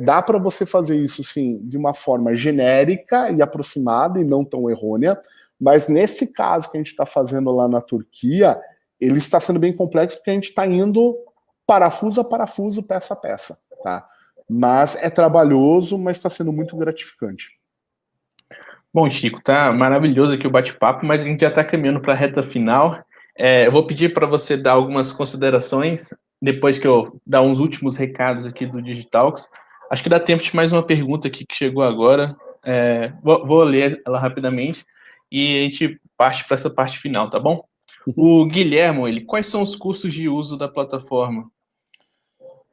Dá para você fazer isso, sim, de uma forma genérica e aproximada e não tão errônea, mas nesse caso que a gente está fazendo lá na Turquia, ele está sendo bem complexo porque a gente está indo parafuso a parafuso, peça a peça, tá? Mas é trabalhoso, mas está sendo muito gratificante. Bom, Chico, tá maravilhoso aqui o bate-papo, mas a gente já está caminhando para a reta final. Eu vou pedir para você dar algumas considerações, depois que eu dar uns últimos recados aqui do Digitalks. Acho que dá tempo de mais uma pergunta aqui que chegou agora. Vou ler ela rapidamente e a gente parte para essa parte final, tá bom? Uhum. O Guilhermo, quais são os custos de uso da plataforma?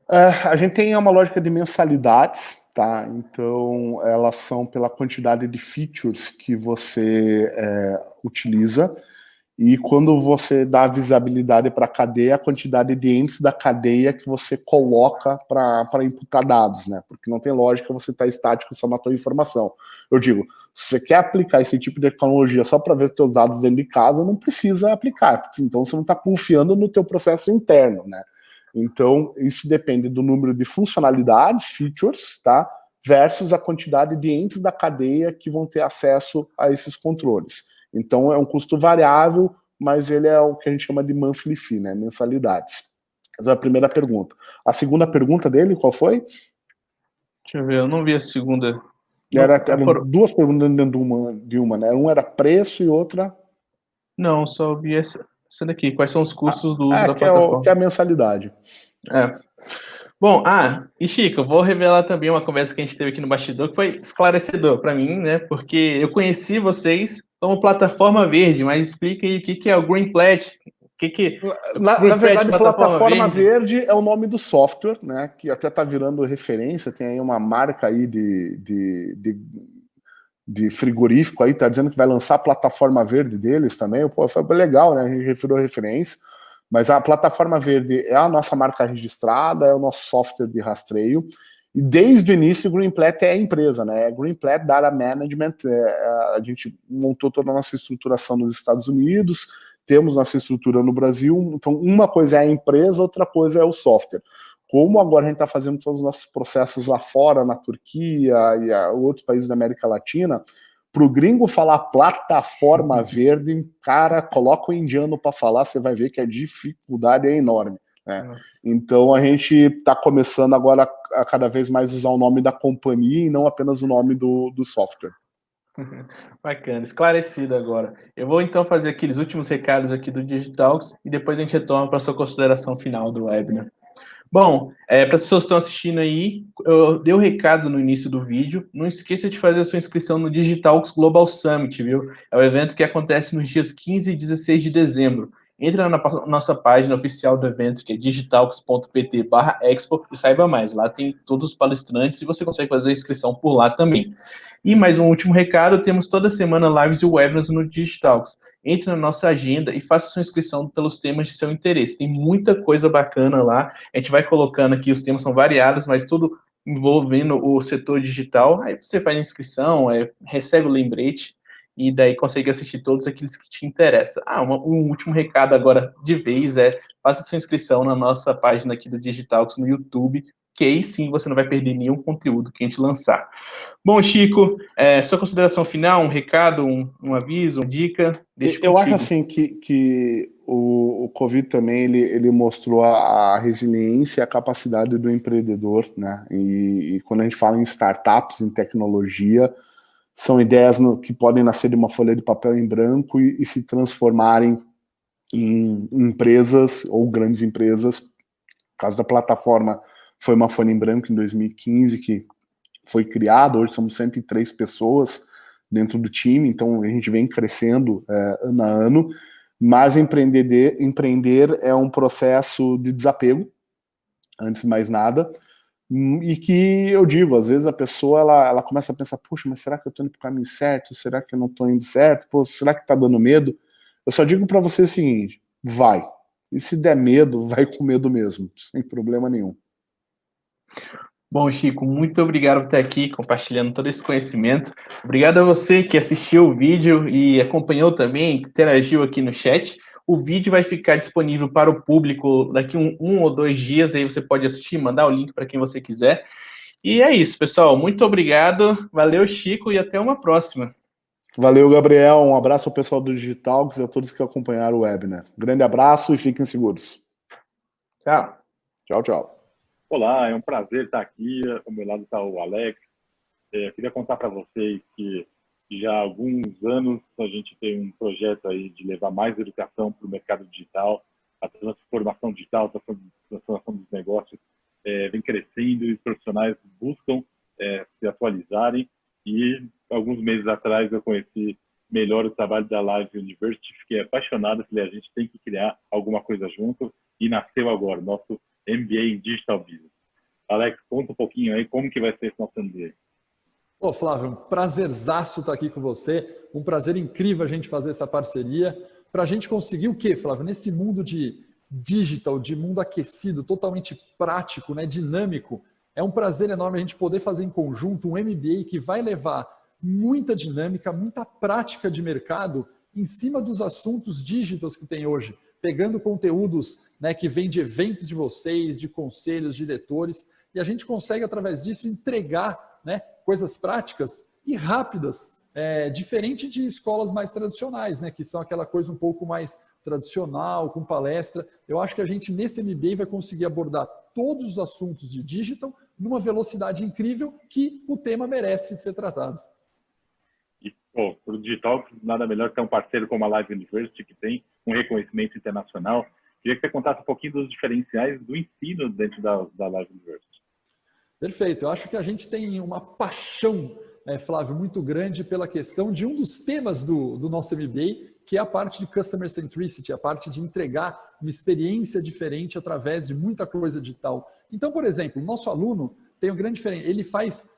A gente tem uma lógica de mensalidades, tá? Então, elas são pela quantidade de features que você utiliza. E quando você dá visibilidade para a cadeia, a quantidade de entes da cadeia que você coloca para imputar dados, né? Porque não tem lógica você estar estático só na tua informação. Eu digo, se você quer aplicar esse tipo de tecnologia só para ver os teus dados dentro de casa, não precisa aplicar, porque então você não está confiando no teu processo interno, né? Então, isso depende do número de funcionalidades, features, tá? Versus a quantidade de entes da cadeia que vão ter acesso a esses controles. Então, é um custo variável, mas ele é o que a gente chama de monthly fee, né? Mensalidades. Essa é a primeira pergunta. A segunda pergunta dele, qual foi? Deixa eu ver, eu não vi a segunda. Eram duas perguntas dentro de uma, né? Uma era preço e outra... Não, só vi essa daqui. Quais são os custos do uso da que é plataforma? a mensalidade. Bom, e Chico, eu vou revelar também uma conversa que a gente teve aqui no bastidor que foi esclarecedor para mim, né? Porque eu conheci vocês como plataforma verde, mas explica aí o que é o Green Pledge, o que Na Green Pledge verdade, plataforma plataforma verde? verde é o nome do software, né? Que até está virando referência. Tem aí uma marca aí de frigorífico aí, tá dizendo que vai lançar a plataforma verde deles também. Pô, foi legal, né? A gente referiu a referência. Mas a plataforma verde é a nossa marca registrada, é o nosso software de rastreio. E desde o início, o Greenplat é a empresa, né? É Greenplat Data Management. A gente montou toda a nossa estruturação nos Estados Unidos, temos nossa estrutura no Brasil. Então, uma coisa é a empresa, outra coisa é o software. Como agora a gente está fazendo todos os nossos processos lá fora, na Turquia e outros países da América Latina, para o gringo falar plataforma verde, cara, coloca o indiano para falar, você vai ver que a dificuldade é enorme. Né? Então a gente está começando agora a cada vez mais usar o nome da companhia e não apenas o nome do software. Bacana, esclarecido agora. Eu vou então fazer aqueles últimos recados aqui do Digitalks e depois a gente retoma para a sua consideração final do webinar. Bom, para as pessoas que estão assistindo aí, eu dei o recado no início do vídeo. Não esqueça de fazer a sua inscrição no Digitalks Global Summit, viu? É o evento que acontece nos dias 15 e 16 de dezembro. Entra na nossa página oficial do evento, que é digitalks.pt/expo, e saiba mais. Lá tem todos os palestrantes e você consegue fazer a inscrição por lá também. E mais um último recado, temos toda semana lives e webinars no Digitalks. Entre na nossa agenda e faça sua inscrição pelos temas de seu interesse. Tem muita coisa bacana lá. A gente vai colocando aqui, os temas são variados, mas tudo envolvendo o setor digital. Aí você faz a inscrição, recebe o lembrete e daí consegue assistir todos aqueles que te interessam. Um último recado agora de vez faça sua inscrição na nossa página aqui do Digitalks no YouTube, que aí sim você não vai perder nenhum conteúdo que a gente lançar. Bom, Chico, sua consideração final, um recado, um aviso, uma dica, deixa Eu acho contigo. assim que o Covid também ele mostrou a resiliência e a capacidade do empreendedor, né? E quando a gente fala em startups, em tecnologia, são ideias que podem nascer de uma folha de papel em branco e se transformarem em empresas ou grandes empresas. No caso da plataforma, foi uma folha em branco em 2015 que foi criada, hoje somos 103 pessoas dentro do time, então a gente vem crescendo ano a ano, mas empreender é um processo de desapego, antes de mais nada, e que eu digo, às vezes a pessoa ela começa a pensar, puxa, mas será que eu estou indo para o caminho certo? Será que eu não estou indo certo? Pô, será que está dando medo? Eu só digo para você o seguinte, vai. E se der medo, vai com medo mesmo, sem problema nenhum. Bom, Chico, muito obrigado por estar aqui compartilhando todo esse conhecimento. Obrigado a você que assistiu o vídeo e acompanhou também, interagiu aqui no chat. O vídeo vai ficar disponível para o público daqui um ou 2 dias, aí você pode assistir, mandar o link para quem você quiser. E é isso, pessoal. Muito obrigado. Valeu, Chico, e até uma próxima. Valeu, Gabriel. Um abraço ao pessoal do Digital e a todos que acompanharam o webinar. Grande abraço e fiquem seguros. Tchau. Tchau, tchau. Olá, é um prazer estar aqui. Ao meu lado está o Alex. Queria contar para vocês que Já há alguns anos a gente tem um projeto aí de levar mais educação para o mercado digital, a transformação digital, a transformação dos negócios vem crescendo e os profissionais buscam se atualizarem. E alguns meses atrás eu conheci melhor o trabalho da Live University, fiquei apaixonado, falei, a gente tem que criar alguma coisa junto, e nasceu agora, nosso MBA em Digital Business. Alex, conta um pouquinho aí como que vai ser esse nosso MBA. Ô Flávio, um prazerzaço estar aqui com você, um prazer incrível a gente fazer essa parceria, para a gente conseguir o quê, Flávio? Nesse mundo de digital, de mundo aquecido, totalmente prático, né, dinâmico, é um prazer enorme a gente poder fazer em conjunto um MBA que vai levar muita dinâmica, muita prática de mercado em cima dos assuntos digitais que tem hoje, pegando conteúdos, né, que vêm de eventos de vocês, de conselhos, diretores, e a gente consegue, através disso, entregar, né, coisas práticas e rápidas, diferente de escolas mais tradicionais, né, que são aquela coisa um pouco mais tradicional, com palestra. Eu acho que a gente, nesse MBA, vai conseguir abordar todos os assuntos de digital numa velocidade incrível que o tema merece ser tratado. E, para o digital, nada melhor que ter um parceiro como a Live University, que tem um reconhecimento internacional. Queria que você contasse um pouquinho dos diferenciais do ensino dentro da Live University. Perfeito. Eu acho que a gente tem uma paixão, Flávio, muito grande pela questão de um dos temas do nosso MBA, que é a parte de Customer Centricity, a parte de entregar uma experiência diferente através de muita coisa digital. Então, por exemplo, o nosso aluno tem um grande diferença. Ele faz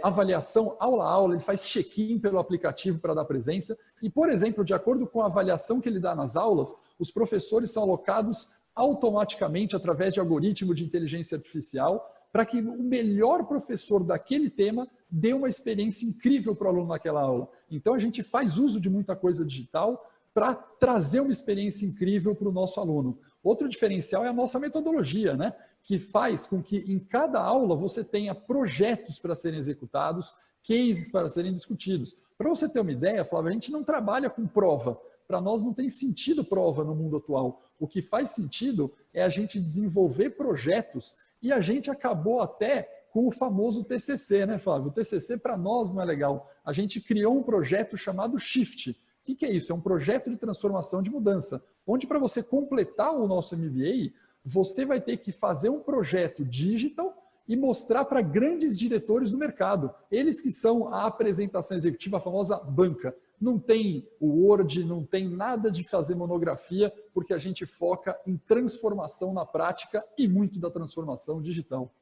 avaliação aula a aula, ele faz check-in pelo aplicativo para dar presença. E, por exemplo, de acordo com a avaliação que ele dá nas aulas, os professores são alocados automaticamente através de algoritmo de inteligência artificial para que o melhor professor daquele tema dê uma experiência incrível para o aluno naquela aula. Então, a gente faz uso de muita coisa digital para trazer uma experiência incrível para o nosso aluno. Outro diferencial é a nossa metodologia, né? Que faz com que em cada aula você tenha projetos para serem executados, cases para serem discutidos. Para você ter uma ideia, Flávio, a gente não trabalha com prova. Para nós não tem sentido prova no mundo atual. O que faz sentido é a gente desenvolver projetos, e a gente acabou até com o famoso TCC, né, Flávio? O TCC para nós não é legal. A gente criou um projeto chamado Shift. O que é isso? É um projeto de transformação de mudança, onde para você completar o nosso MBA, você vai ter que fazer um projeto digital e mostrar para grandes diretores do mercado. Eles que são a apresentação executiva, a famosa banca. Não tem o Word, não tem nada de fazer monografia, porque a gente foca em transformação na prática e muito da transformação digital.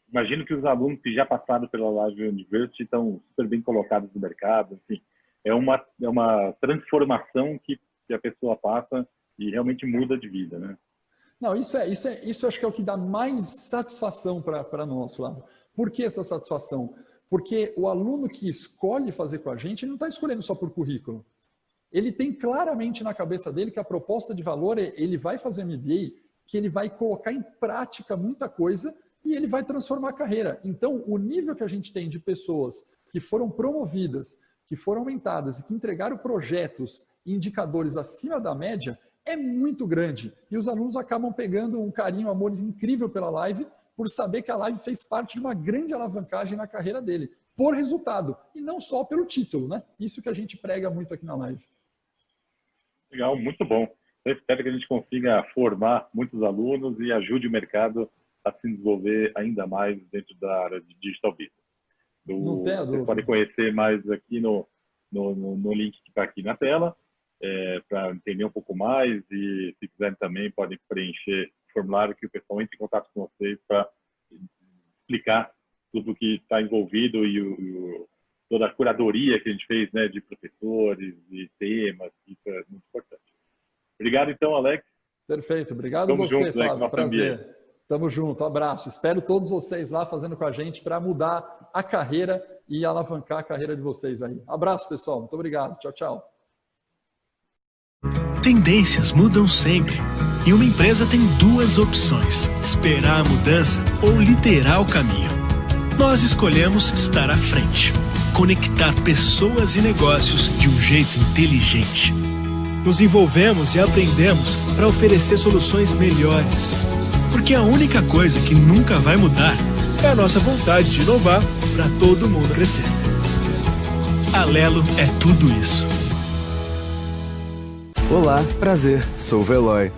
Imagino que os alunos que já passaram pela Live University estão super bem colocados no mercado. Enfim, é uma transformação que a pessoa passa e realmente muda de vida, né? Não, isso acho que é o que dá mais satisfação para nós, Flávio. Por que essa satisfação? Porque o aluno que escolhe fazer com a gente, ele não está escolhendo só por currículo. Ele tem claramente na cabeça dele que a proposta de valor é ele vai fazer MBA, que ele vai colocar em prática muita coisa e ele vai transformar a carreira. Então, o nível que a gente tem de pessoas que foram promovidas, que foram aumentadas e que entregaram projetos e indicadores acima da média é muito grande. E os alunos acabam pegando um carinho, um amor incrível pela Live, por saber que a Live fez parte de uma grande alavancagem na carreira dele, por resultado, e não só pelo título, né? Isso que a gente prega muito aqui na Live. Legal, muito bom. Eu espero que a gente consiga formar muitos alunos e ajude o mercado a se desenvolver ainda mais dentro da área de Digital Business. Você pode conhecer mais aqui no link que está aqui na tela, para entender um pouco mais, e se quiserem também podem preencher o formulário que o pessoal entre em contato com vocês para explicar tudo o que está envolvido e toda a curadoria que a gente fez, né, de professores e temas. Isso é muito importante. Obrigado então, Alex. Perfeito, obrigado a você, Flávio, prazer. Tamo junto, um abraço. Espero todos vocês lá fazendo com a gente para mudar a carreira e alavancar a carreira de vocês aí. Abraço, pessoal. Muito obrigado. Tchau, tchau. Tendências mudam sempre. E uma empresa tem duas opções: esperar a mudança ou liderar o caminho. Nós escolhemos estar à frente. Conectar pessoas e negócios de um jeito inteligente. Nos envolvemos e aprendemos para oferecer soluções melhores. Porque a única coisa que nunca vai mudar é a nossa vontade de inovar para todo mundo crescer. Paralelo é tudo isso. Olá, prazer, sou o Veloy.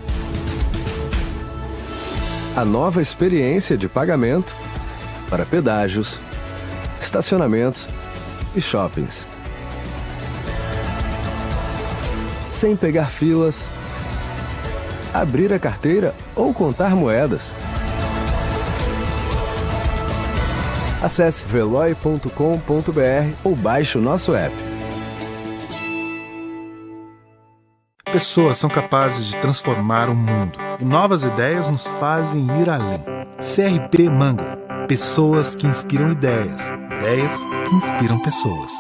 A nova experiência de pagamento para pedágios, estacionamentos e shoppings. Sem pegar filas, abrir a carteira ou contar moedas. Acesse veloy.com.br ou baixe o nosso app. Pessoas são capazes de transformar o mundo e novas ideias nos fazem ir além. CRP Mango. Pessoas que inspiram ideias. Ideias que inspiram pessoas.